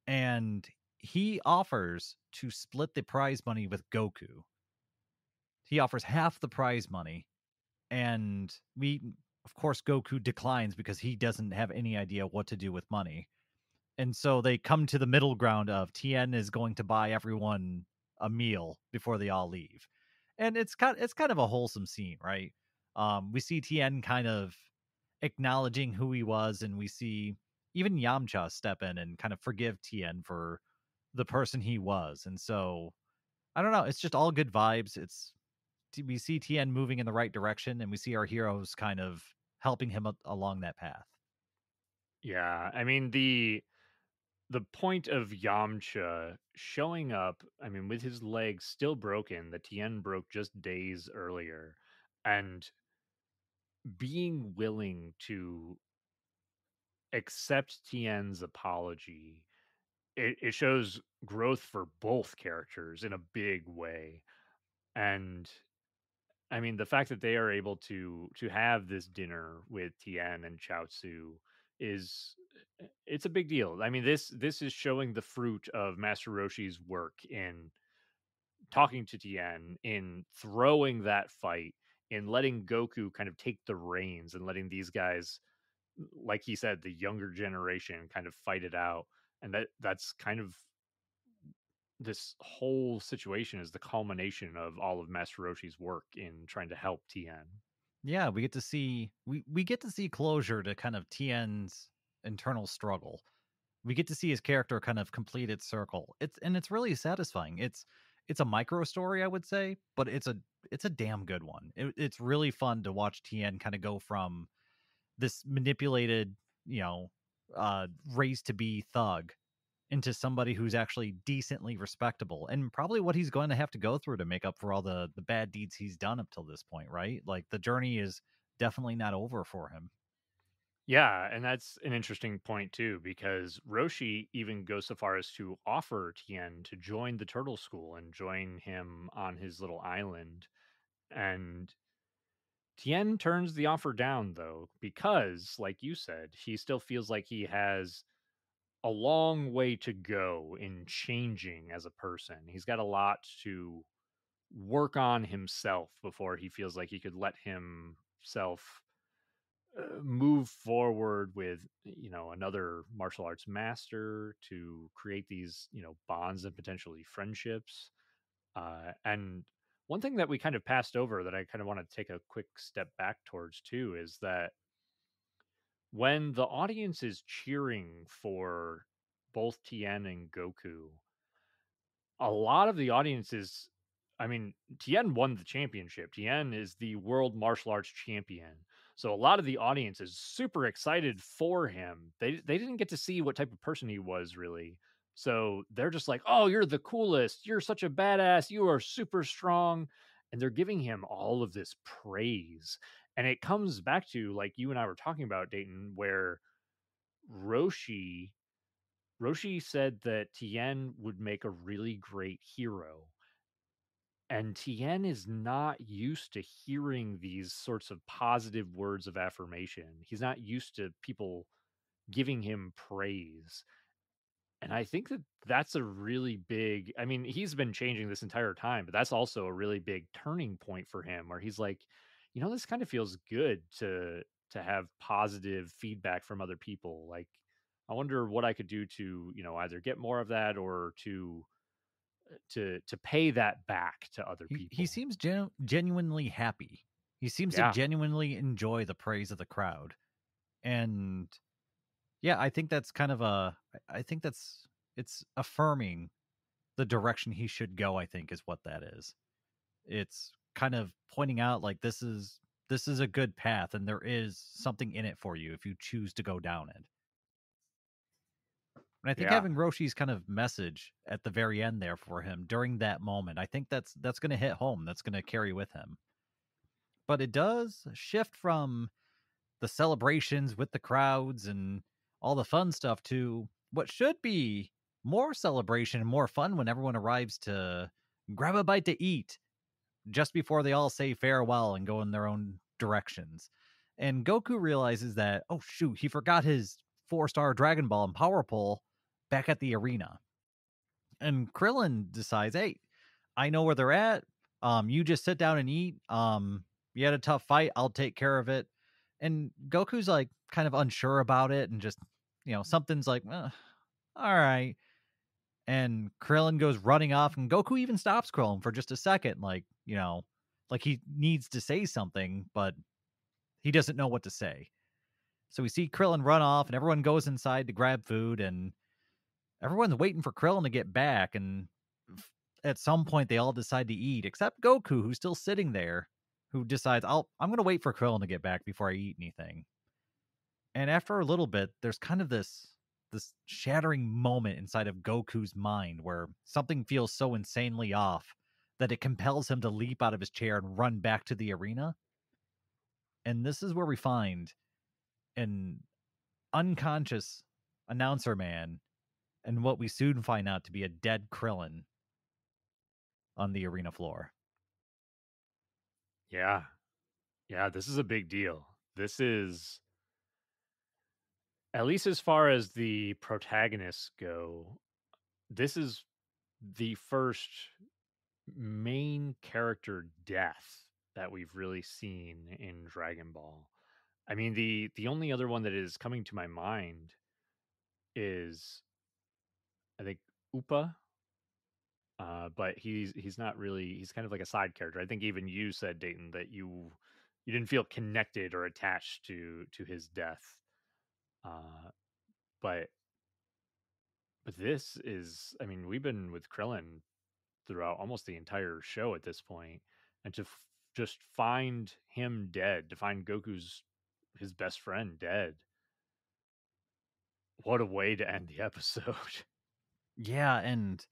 and he offers to split the prize money with Goku. He offers half the prize money, and of course, Goku declines because he doesn't have any idea what to do with money. And so they come to the middle ground of Tien is going to buy everyone a meal before they all leave. And it's kind of a wholesome scene, right? We see Tien kind of acknowledging who he was, and we see even Yamcha step in and kind of forgive Tien for the person he was. And so I don't know, it's just all good vibes. We see Tien moving in the right direction, and we see our heroes kind of helping him along that path.
Yeah, I mean the point of Yamcha showing up, I mean, with his legs still broken, the Tien broke just days earlier, and being willing to accept Tien's apology, it shows growth for both characters in a big way. And I mean, the fact that they are able to have this dinner with Tien and Chaozu is it's a big deal. I mean, this is showing the fruit of Master Roshi's work in talking to Tien, in throwing that fight, in letting Goku kind of take the reins and letting these guys, like he said, the younger generation kind of fight it out. And that's kind of this whole situation is the culmination of all of Master Roshi's work in trying to help Tien.
Yeah, we get to see closure to kind of Tien's internal struggle. We get to see his character kind of complete its circle. It's really satisfying. It's a micro story, I would say, but it's a damn good one. It's really fun to watch Tien kind of go from this manipulated, you know, raised to be thug into somebody who's actually decently respectable, and probably what he's going to have to go through to make up for all the bad deeds he's done up till this point, right? Like the journey is definitely not over for him.
Yeah, and that's an interesting point too, because Roshi even goes so far as to offer Tien to join the turtle school and join him on his little island. And Tien turns the offer down though, because, like you said, he still feels like he has a long way to go in changing as a person. He's got a lot to work on himself before he feels like he could let himself move forward with, another martial arts master to create these, bonds and potentially friendships. And one thing that we kind of passed over that I kind of want to take a quick step back towards too is that when the audience is cheering for both Tien and Goku, a lot of the audiences, I mean, Tien won the championship. Tien is the world martial arts champion. So a lot of the audience is super excited for him. They didn't get to see what type of person he was really. So they're just like, "Oh, you're the coolest. You're such a badass. You are super strong." And they're giving him all of this praise. And it comes back to, like you and I were talking about, Dayton, where Roshi Roshi said that Tien would make a really great hero. And Tien is not used to hearing these sorts of positive words of affirmation. He's not used to people giving him praise. And I think that that's a really big, I mean, he's been changing this entire time, but that's also a really big turning point for him where he's like, this kind of feels good to have positive feedback from other people. Like, I wonder what I could do to, either get more of that or to pay that back to other
He
people.
seems genuinely happy. He seems to
Yeah.
genuinely enjoy the praise of the crowd. And yeah, I think that's kind of I think that's it's affirming the direction he should go, I think is what that is. It's kind of pointing out like this is a good path and there is something in it for you if you choose to go down it. And I think
Yeah.
having Roshi's kind of message at the very end there for him during that moment, I think that's going to hit home. That's going to carry with him. But it does shift from the celebrations with the crowds and all the fun stuff to what should be more celebration and more fun when everyone arrives to grab a bite to eat just before they all say farewell and go in their own directions. And Goku realizes that, oh shoot, he forgot his 4-star Dragon Ball and Power Pole back at the arena. And Krillin decides, hey, I know where they're at. You just sit down and eat. You had a tough fight. I'll take care of it. And Goku's like kind of unsure about it and just, something's like, all right. And Krillin goes running off, and Goku even stops Krillin for just a second, like, like he needs to say something, but he doesn't know what to say. So we see Krillin run off, and everyone goes inside to grab food, and everyone's waiting for Krillin to get back. And at some point, they all decide to eat, except Goku, who's still sitting there, who decides, I'm going to wait for Krillin to get back before I eat anything. And after a little bit, there's kind of this shattering moment inside of Goku's mind where something feels so insanely off that it compels him to leap out of his chair and run back to the arena. And this is where we find an unconscious announcer man and what we soon find out to be a dead Krillin on the arena floor.
Yeah. Yeah. This is a big deal. This is, at least as far as the protagonists go, this is the first main character death that we've really seen in Dragon Ball. I mean, the only other one that is coming to my mind is, I think, Upa. But he's not really, he's kind of like a side character. I think even you said, Dayton, that you didn't feel connected or attached to his death. Uh, but this is, I mean, we've been with Krillin throughout almost the entire show at this point, and to just find him dead, to find Goku's his best friend dead, What a way to end the episode.
Yeah, and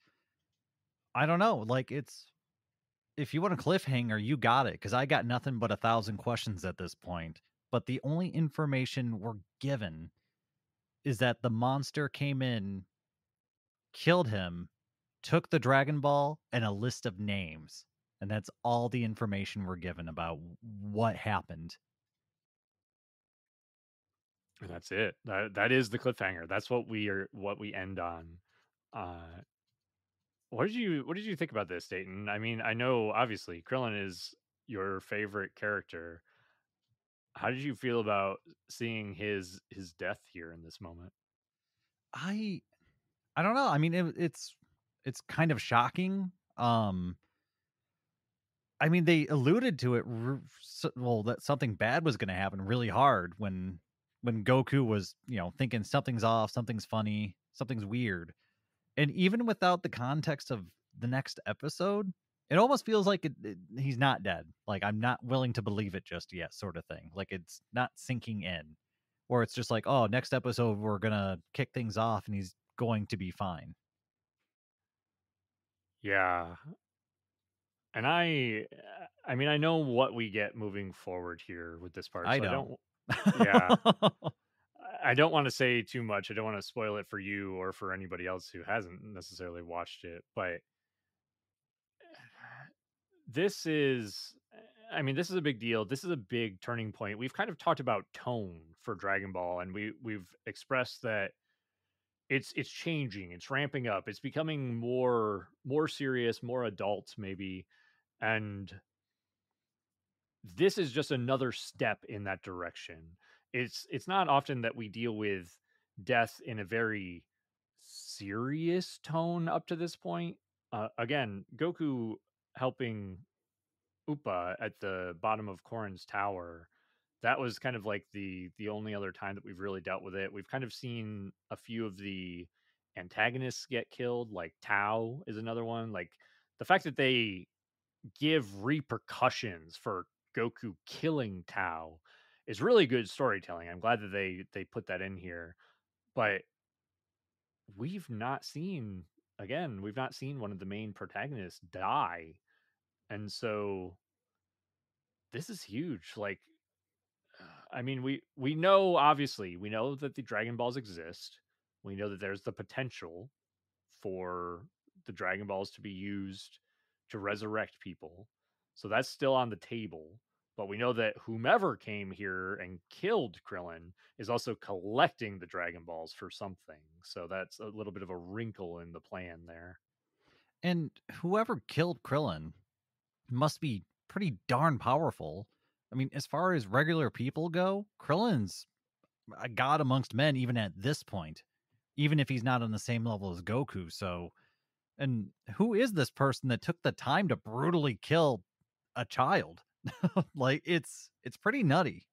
I don't know, like, it's if you want a cliffhanger, you got it, because I got nothing but 1,000 questions at this point, but the only information we're given is that the monster came in, killed him, took the Dragon Ball, and a list of names, and that's all the information we're given about what happened.
And that's it. That is the cliffhanger. That's what we end on. Uh what did you think about this, Dayton? I mean, I know obviously Krillin is your favorite character. How did you feel about seeing his death here in this moment?
I I don't know, I mean, it's kind of shocking, I mean, they alluded to it well, that something bad was gonna happen really hard when Goku was, thinking something's off, something's funny, something's weird. And even without the context of the next episode, it almost feels like he's not dead. Like, I'm not willing to believe it just yet, sort of thing. Like, it's not sinking in. Or it's just like, oh, next episode we're gonna kick things off and he's going to be fine.
Yeah. And I mean, I know what we get moving forward here with this part,
I
so I
don't.
don't yeah. I don't want to say too much. I don't want to spoil it for you or for anybody else who hasn't necessarily watched it, but this is I mean, this is a big deal. This is a big turning point. We've kind of talked about tone for Dragon Ball, and we've expressed that it's changing, it's ramping up, it's becoming more serious, more adult maybe. And this is just another step in that direction. It's not often that we deal with death in a very serious tone up to this point. Again, Goku helping Upa at the bottom of Korin's tower. That was kind of like the only other time that we've really dealt with it. We've kind of seen a few of the antagonists get killed, like Tao is another one. Like the fact that they give repercussions for Goku killing Tao is really good storytelling. I'm glad that they put that in here. But we've not seen we've not seen one of the main protagonists die. And so this is huge. Like I mean, we know obviously, we know that the Dragon Balls exist. We know that there's the potential for the Dragon Balls to be used to resurrect people. So that's still on the table. But we know that whomever came here and killed Krillin is also collecting the Dragon Balls for something. So that's a little bit of a wrinkle in the plan there.
And whoever killed Krillin must be pretty darn powerful. I mean, as far as regular people go, Krillin's a god amongst men, even at this point, even if he's not on the same level as Goku. So, and who is this person that took the time to brutally kill a child? Like, it's pretty nutty.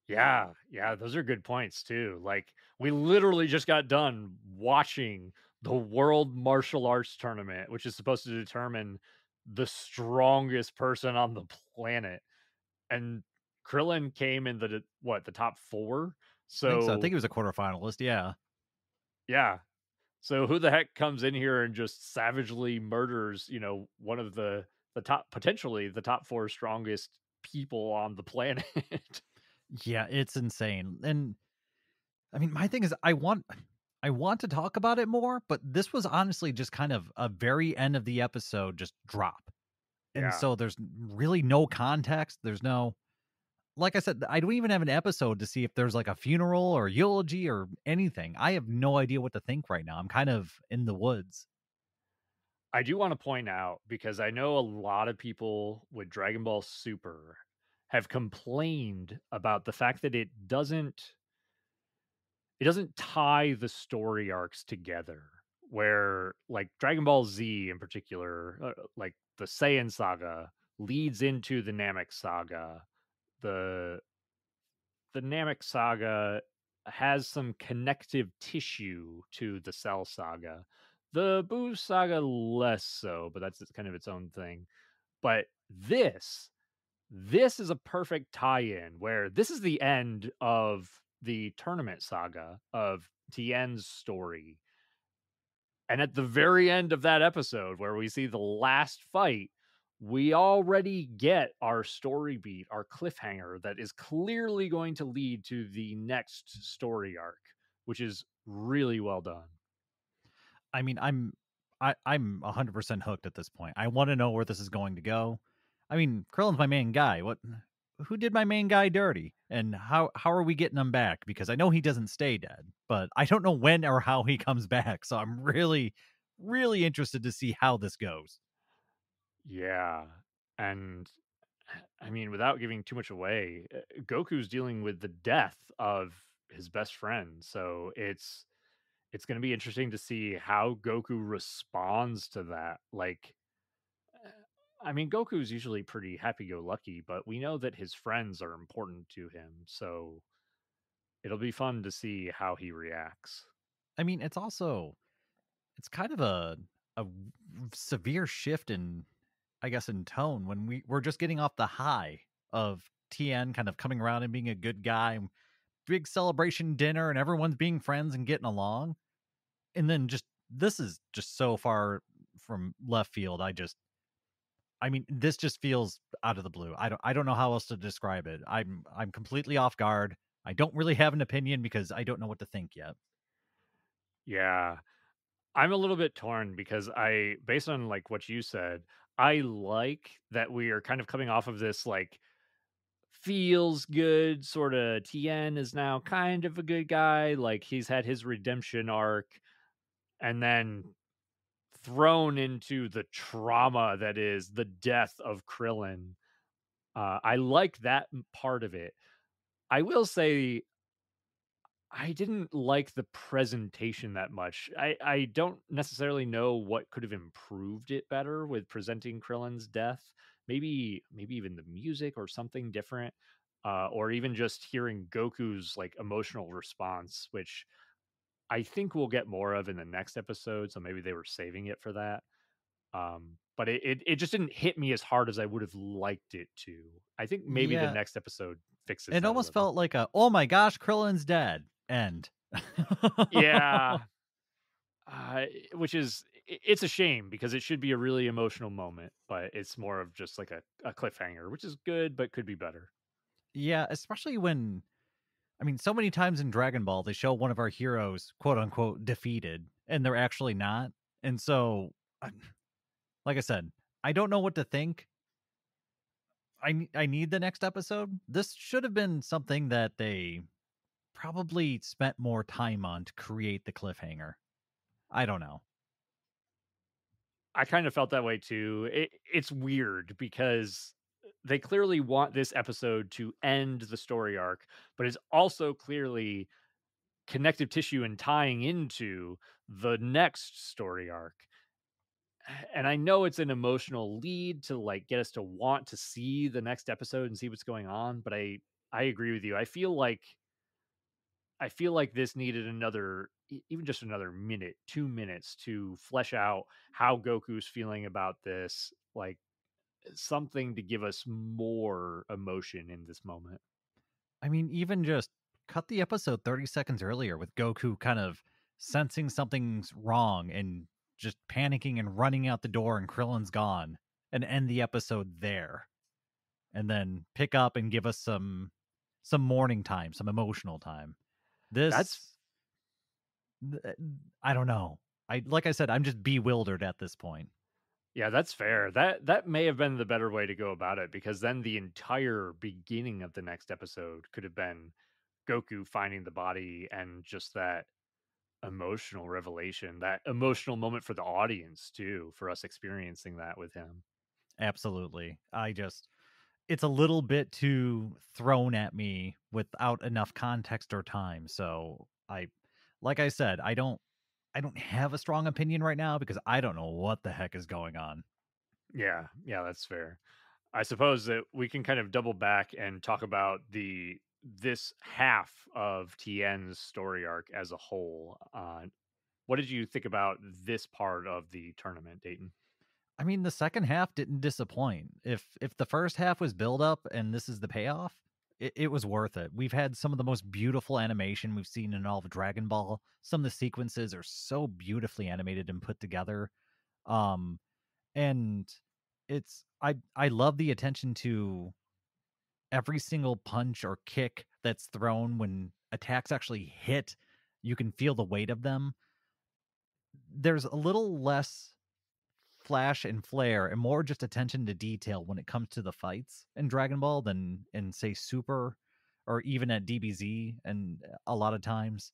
Yeah, yeah, those are good points too. Like we literally just got done watching the World Martial Arts Tournament, which is supposed to determine the strongest person on the planet. And Krillin came in the top 4.
I think so. I think
So,
he was a quarterfinalist. Yeah.
yeah. So who the heck comes in here and just savagely murders, one of the top potentially the top 4 strongest people on the planet?
Yeah, it's insane. And I mean, my thing is I want to talk about it more, but this was honestly just kind of a very end of the episode just drop. And
Yeah.
so there's really no context. There's no, like I said, I don't even have an episode to see if there's like a funeral or eulogy or anything. I have no idea what to think right now. I'm kind of in the woods.
I do want to point out because I know a lot of people with Dragon Ball Super have complained about the fact that it doesn't tie the story arcs together. Where like Dragon Ball Z in particular, like the Saiyan saga leads into the Namek saga. The the Namek saga has some connective tissue to the Cell saga. The Boo saga less so, but that's kind of its own thing. But this is a perfect tie-in where this is the end of the tournament saga of Tien's story. And at the very end of that episode, where we see the last fight, we already get our story beat, our cliffhanger that is clearly going to lead to the next story arc, which is really well done.
I mean, I'm 100% hooked at this point. I want to know where this is going to go. I mean, Krillin's my main guy. Who did my main guy dirty? And how are we getting him back? Because I know he doesn't stay dead, but I don't know when or how he comes back. So I'm really interested to see how this goes.
Yeah. And I mean, without giving too much away, Goku's dealing with the death of his best friend. So it's going to be interesting to see how Goku responds to that. Like, uh, I mean, Goku's usually pretty happy go lucky, but we know that his friends are important to him. So it'll be fun to see how he reacts.
I mean, it's kind of a severe shift in, I guess, in tone when we're just getting off the high of Tien kind of coming around and being a good guy, big celebration dinner, and everyone's being friends and getting along. And then just this is just so far from left field. I mean, this just feels out of the blue. I don't know how else to describe it. I'm completely off guard. I don't really have an opinion because I don't know what to think yet.
Yeah. I'm a little bit torn because based on like what you said, I like that we are kind of coming off of this like feels good sort of. Tien is now kind of a good guy. Like he's had his redemption arc and then thrown into the trauma that is the death of Krillin. I like that part of it. I will say I didn't like the presentation that much. I don't necessarily know what could have improved it better with presenting Krillin's death. Maybe even the music or something different, or even just hearing Goku's like emotional response, which I think we'll get more of in the next episode. So maybe they were saving it for that. But it just didn't hit me as hard as I would have liked it to. I think maybe the
Yeah,
next episode fixes
it
that a
almost
little.
felt like a oh my gosh, Krillin's dead end.
Yeah, which is it's a shame because it should be a really emotional moment, but it's more of just like a cliffhanger, which is good but could be better.
Yeah, especially when I mean, so many times in Dragon Ball they show one of our heroes quote unquote defeated and they're actually not. And so like I said, I don't know what to think. I need the next episode. This should have been something that they probably spent more time on to create the cliffhanger. I don't know.
I kind of felt that way too. It's weird because they clearly want this episode to end the story arc, but it's also clearly connective tissue and tying into the next story arc. And I know it's an emotional lead to like get us to want to see the next episode and see what's going on, but I agree with you. I feel like this needed another even just another minute, 2 minutes to flesh out how Goku's feeling about this, like something to give us more emotion in this moment.
I mean, even just cut the episode 30 seconds earlier with Goku kind of sensing something's wrong and just panicking and running out the door and Krillin's gone and end the episode there. And then pick up and give us some mourning time, some emotional time.
That's
This th- I don't know. I like I said, I'm just bewildered at this point.
Yeah, that's fair. That may have been the better way to go about it because then the entire beginning of the next episode could have been Goku finding the body and just that emotional revelation, that emotional moment for the audience too, for us experiencing that with him.
Absolutely. It's a little bit too thrown at me without enough context or time. So like I said, I don't have a strong opinion right now because I don't know what the heck is going on.
Yeah, yeah, that's fair. I suppose that we can kind of double back and talk about the this half of Tien's story arc as a whole. What did you think about this part of the tournament, Dayton?
I mean, the second half didn't disappoint. If the first half was build up and this is the payoff, it was worth it. We've had some of the most beautiful animation we've seen in all of Dragon Ball. Some of the sequences are so beautifully animated and put together. Um, and I love the attention to every single punch or kick that's thrown when attacks actually hit. You can feel the weight of them. There's a little less flash and flare and more just attention to detail when it comes to the fights in Dragon Ball than in say Super or even at DBZ. And a lot of times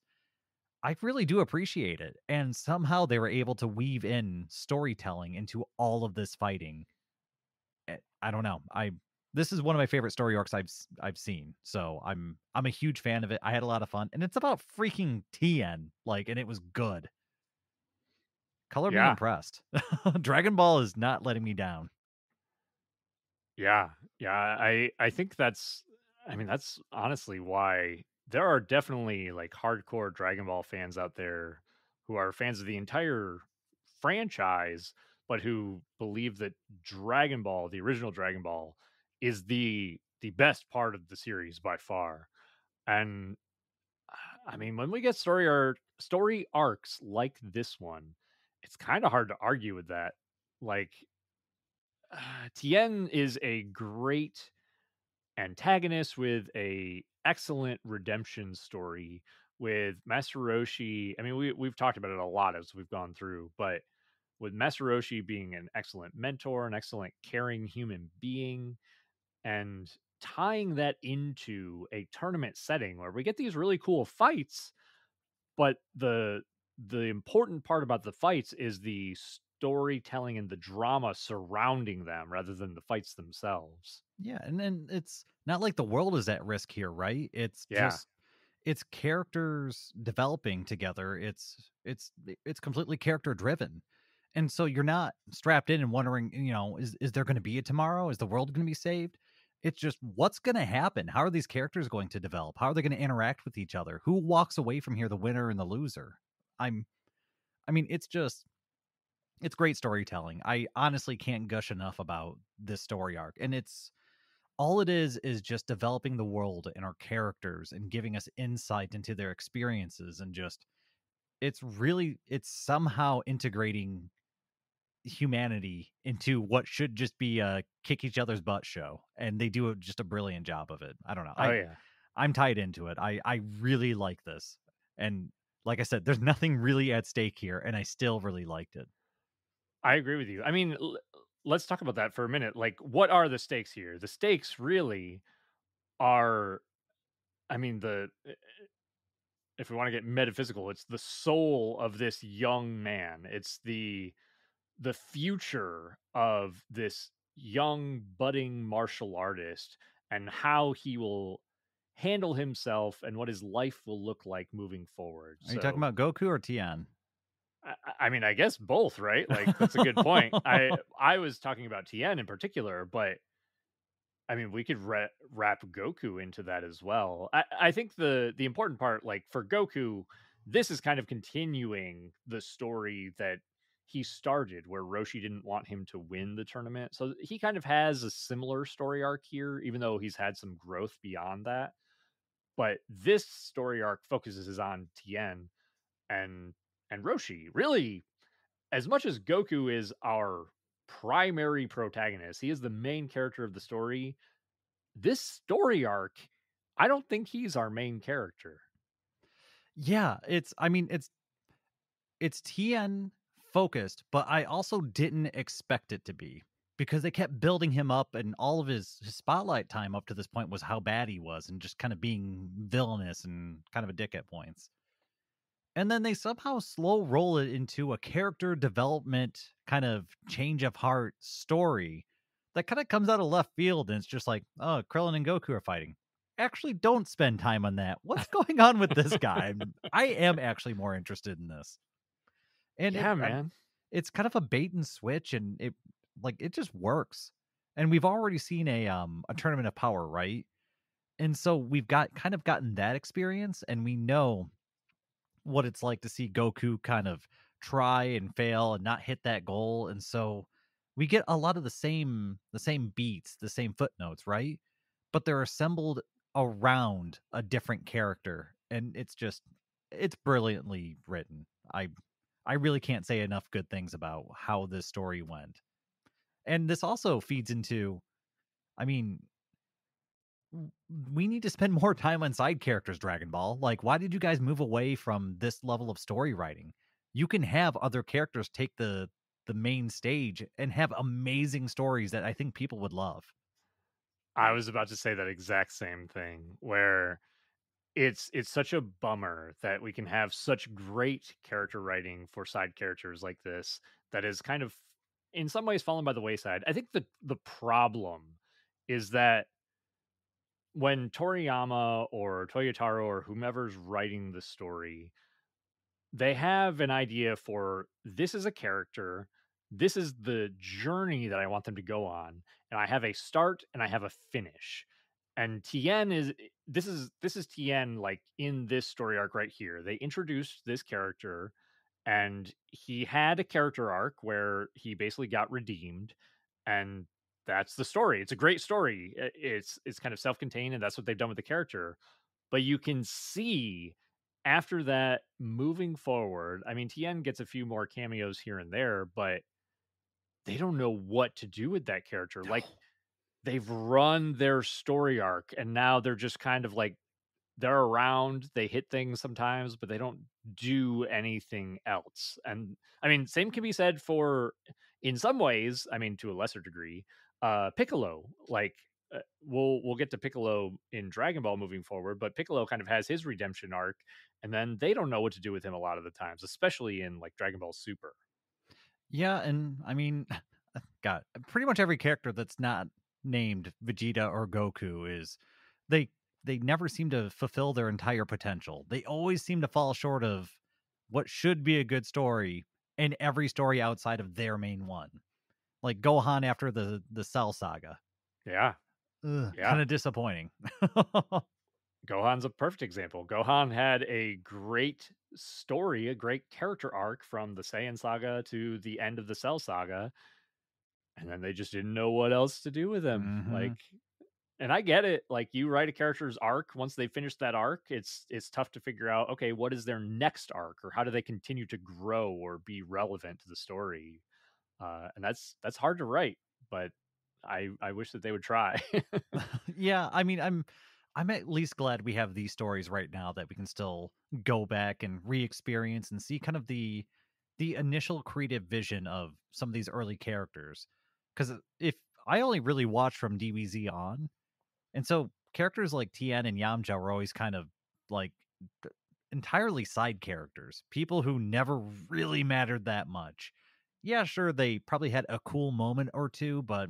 I really do appreciate it. And somehow they were able to weave in storytelling into all of this fighting. I don't know. This is one of my favorite story arcs I've seen. So I'm a huge fan of it. I had a lot of fun. And it's about freaking Tien, like, and it was good. Color me
Yeah.
impressed. Dragon Ball is not letting me down.
Yeah, yeah, I think that's I mean, that's honestly why there are definitely, like, hardcore Dragon Ball fans out there who are fans of the entire franchise, but who believe that Dragon Ball, the original Dragon Ball, is the best part of the series by far, and, I mean, when we get story arcs like this one, it's kinda hard to argue with that. Like, Tien is a great antagonist with a excellent redemption story with Master Roshi. I mean, we've talked about it a lot as we've gone through, but with Master Roshi being an excellent mentor, an excellent caring human being, and tying that into a tournament setting where we get these really cool fights, but the important part about the fights is the storytelling and the drama surrounding them rather than the fights themselves.
Yeah, and then it's not like the world is at risk here, right? It's
Yeah.
just it's characters developing together. It's completely character driven. And so you're not strapped in and wondering, is there going to be a tomorrow? Is the world going to be saved? It's just what's going to happen? How are these characters going to develop? How are they going to interact with each other? Who walks away from here the winner and the loser? I'm I mean, it's great storytelling. I honestly can't gush enough about this story arc. And it's all it is just developing the world and our characters and giving us insight into their experiences and just it's somehow integrating humanity into what should just be a kick each other's butt show, and they do just a brilliant job of it. I don't know.
Oh, yeah.
I'm tied into it. I really like this. And like I said, there's nothing really at stake here and I still really liked it.
I agree with you. I mean, let's talk about that for a minute. Like, what are the stakes here? The stakes really are, I mean, if we want to get metaphysical, it's the soul of this young man. It's the future of this young budding martial artist and how he will handle himself and what his life will look like moving forward.
Are you talking
So,
about Goku or Tien?
I mean, I guess both, right? Like that's a good point. I was talking about Tien in particular, but I mean, we could wrap Goku into that as well. I think the important part, like for Goku, this is kind of continuing the story that he started, where Roshi didn't want him to win the tournament. So he kind of has a similar story arc here, even though he's had some growth beyond that. But this story arc focuses on Tien and Roshi. Really, as much as Goku is our primary protagonist, he is the main character of the story. This story arc, I don't think he's our main character.
Yeah, it's Tien focused, but I also didn't expect it to be because they kept building him up and all of his spotlight time up to this point was how bad he was and just kind of being villainous and kind of a dick at points. And then they somehow slow roll it into a character development kind of change of heart story that kind of comes out of left field and it's just like, oh, Krillin and Goku are fighting. Actually, don't spend time on that. What's going on with this guy? I am actually more interested in this. And
Yeah, man.
it's kind of a bait and switch, and it just works. And we've already seen a tournament of power, right? And so we've gotten that experience, and we know what it's like to see Goku kind of try and fail and not hit that goal. And so we get a lot of the same beats, the same footnotes, right? But they're assembled around a different character, and it's brilliantly written. I really can't say enough good things about how this story went. And this also feeds into, I mean, we need to spend more time on side characters, Dragon Ball. Like, why did you guys move away from this level of story writing? You can have other characters take the main stage and have amazing stories that I think people would love.
I was about to say that exact same thing where it's such a bummer that we can have such great character writing for side characters like this that is kind of in some ways fallen by the wayside. I think the problem is that when Toriyama or Toyotaro or whomever's writing the story, they have an idea for this is a character, this is the journey that I want them to go on, and I have a start and I have a finish. And Tien is this is Tien like in this story arc right here. They introduced this character and he had a character arc where he basically got redeemed and that's the story. It's a great story. It's kind of self-contained and that's what they've done with the character. But you can see after that moving forward, I mean Tien gets a few more cameos here and there, but they don't know what to do with that character. Like they've run their story arc and now they're just kind of like they're around, they hit things sometimes, but they don't do anything else. And I mean, same can be said for in some ways, I mean to a lesser degree, Piccolo. Like we'll get to Piccolo in Dragon Ball moving forward, but Piccolo kind of has his redemption arc and then they don't know what to do with him a lot of the times, especially in like Dragon Ball Super.
Yeah, and I mean, God, pretty much every character that's not named Vegeta or Goku is they they never seem to fulfill their entire potential. They always seem to fall short of what should be a good story in every story outside of their main one. Like Gohan after the Cell saga.
Yeah.
Kind
Yeah.
of disappointing.
Gohan's a perfect example. Gohan had a great story, a great character arc from the Saiyan saga to the end of the Cell saga, and then they just didn't know what else to do with him.
Mhm.
Like, and I get it. Like, you write a character's arc, once they finish that arc, it's tough to figure out. Okay, what is their next arc, or how do they continue to grow or be relevant to the story? And that's hard to write, but I wish that they would try.
Yeah, I mean, I'm at least glad we have these stories right now that we can still go back and re-experience and see kind of the initial creative vision of some of these early characters. Because if I only really watched from DBZ on, and so characters like Tien and Yamcha were always kind of like th- entirely side characters, people who never really mattered that much. Yeah, sure, they probably had a cool moment or two, but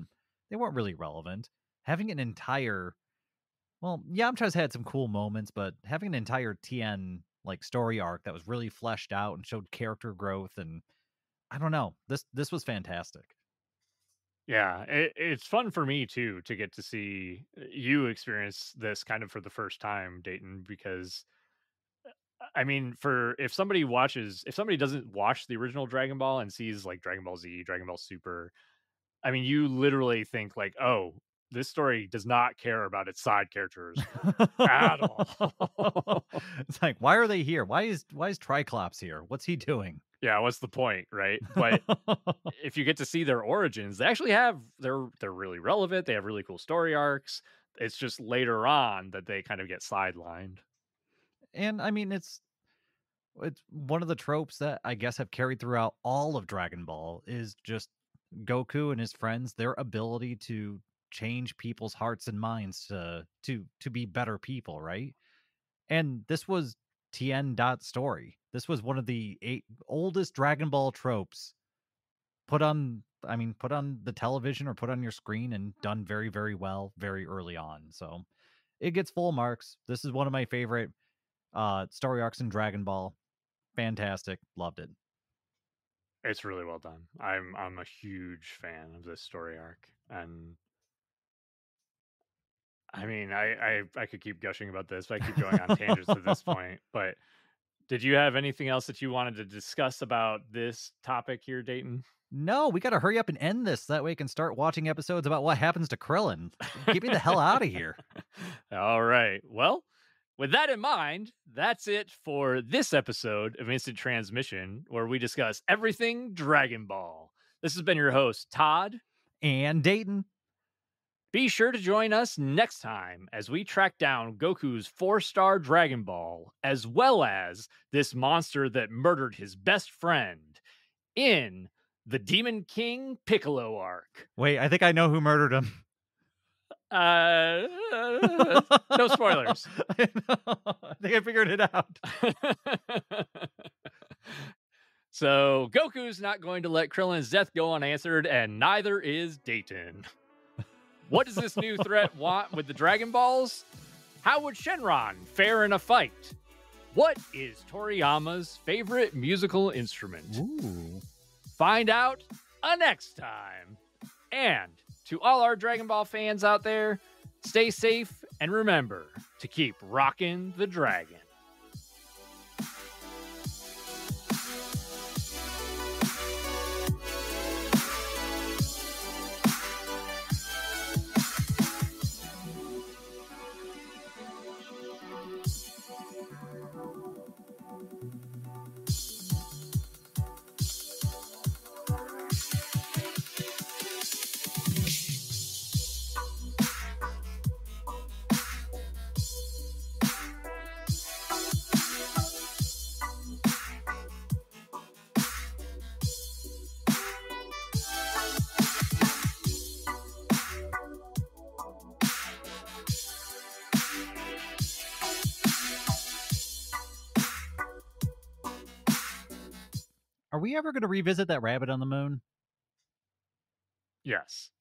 they weren't really relevant. Having an entire well, Yamcha's had some cool moments, but having an entire Tien like story arc that was really fleshed out and showed character growth and I don't know. This was fantastic.
Yeah, it's fun for me too to get to see you experience this kind of for the first time, Dayton, because I mean, for if somebody doesn't watch the original Dragon Ball and sees like Dragon Ball Z, Dragon Ball Super, I mean, you literally think like, oh, this story does not care about its side characters at all.
It's like, why are they here? Why is Triclops here? What's he doing?
Yeah, what's the point, right? But if you get to see their origins, they actually have they're really relevant. They have really cool story arcs. It's just later on that they kind of get sidelined.
And I mean, it's one of the tropes that I guess have carried throughout all of Dragon Ball is just Goku and his friends, their ability to change people's hearts and minds to be better people, right? And this was Tien Dot's story. This was one of the eight oldest Dragon Ball tropes put on the television or put on your screen and done very, very well very early on. So it gets full marks. This is one of my favorite story arcs in Dragon Ball. Fantastic. Loved it.
It's really well done. I'm a huge fan of this story arc, and I mean, I could keep gushing about this, but I keep going on tangents at this point. But did you have anything else that you wanted to discuss about this topic here, Dayton?
No, we got to hurry up and end this. So that way we can start watching episodes about what happens to Krillin. Get me the hell out of here.
All right. Well, with that in mind, that's it for this episode of Instant Transmission, where we discuss everything Dragon Ball. This has been your host, Todd.
And Dayton.
Be sure to join us next time as we track down Goku's 4-star Dragon Ball, as well as this monster that murdered his best friend in the Demon King Piccolo arc.
Wait, I think I know who murdered him.
No spoilers.
I think I figured it out.
So Goku's not going to let Krillin's death go unanswered, and neither is Dayton. What does this new threat want with the Dragon Balls? How would Shenron fare in a fight? What is Toriyama's favorite musical instrument?
Ooh.
Find out next time. And to all our Dragon Ball fans out there, stay safe and remember to keep rocking the dragon.
Are we ever going to revisit that rabbit on the moon?
Yes.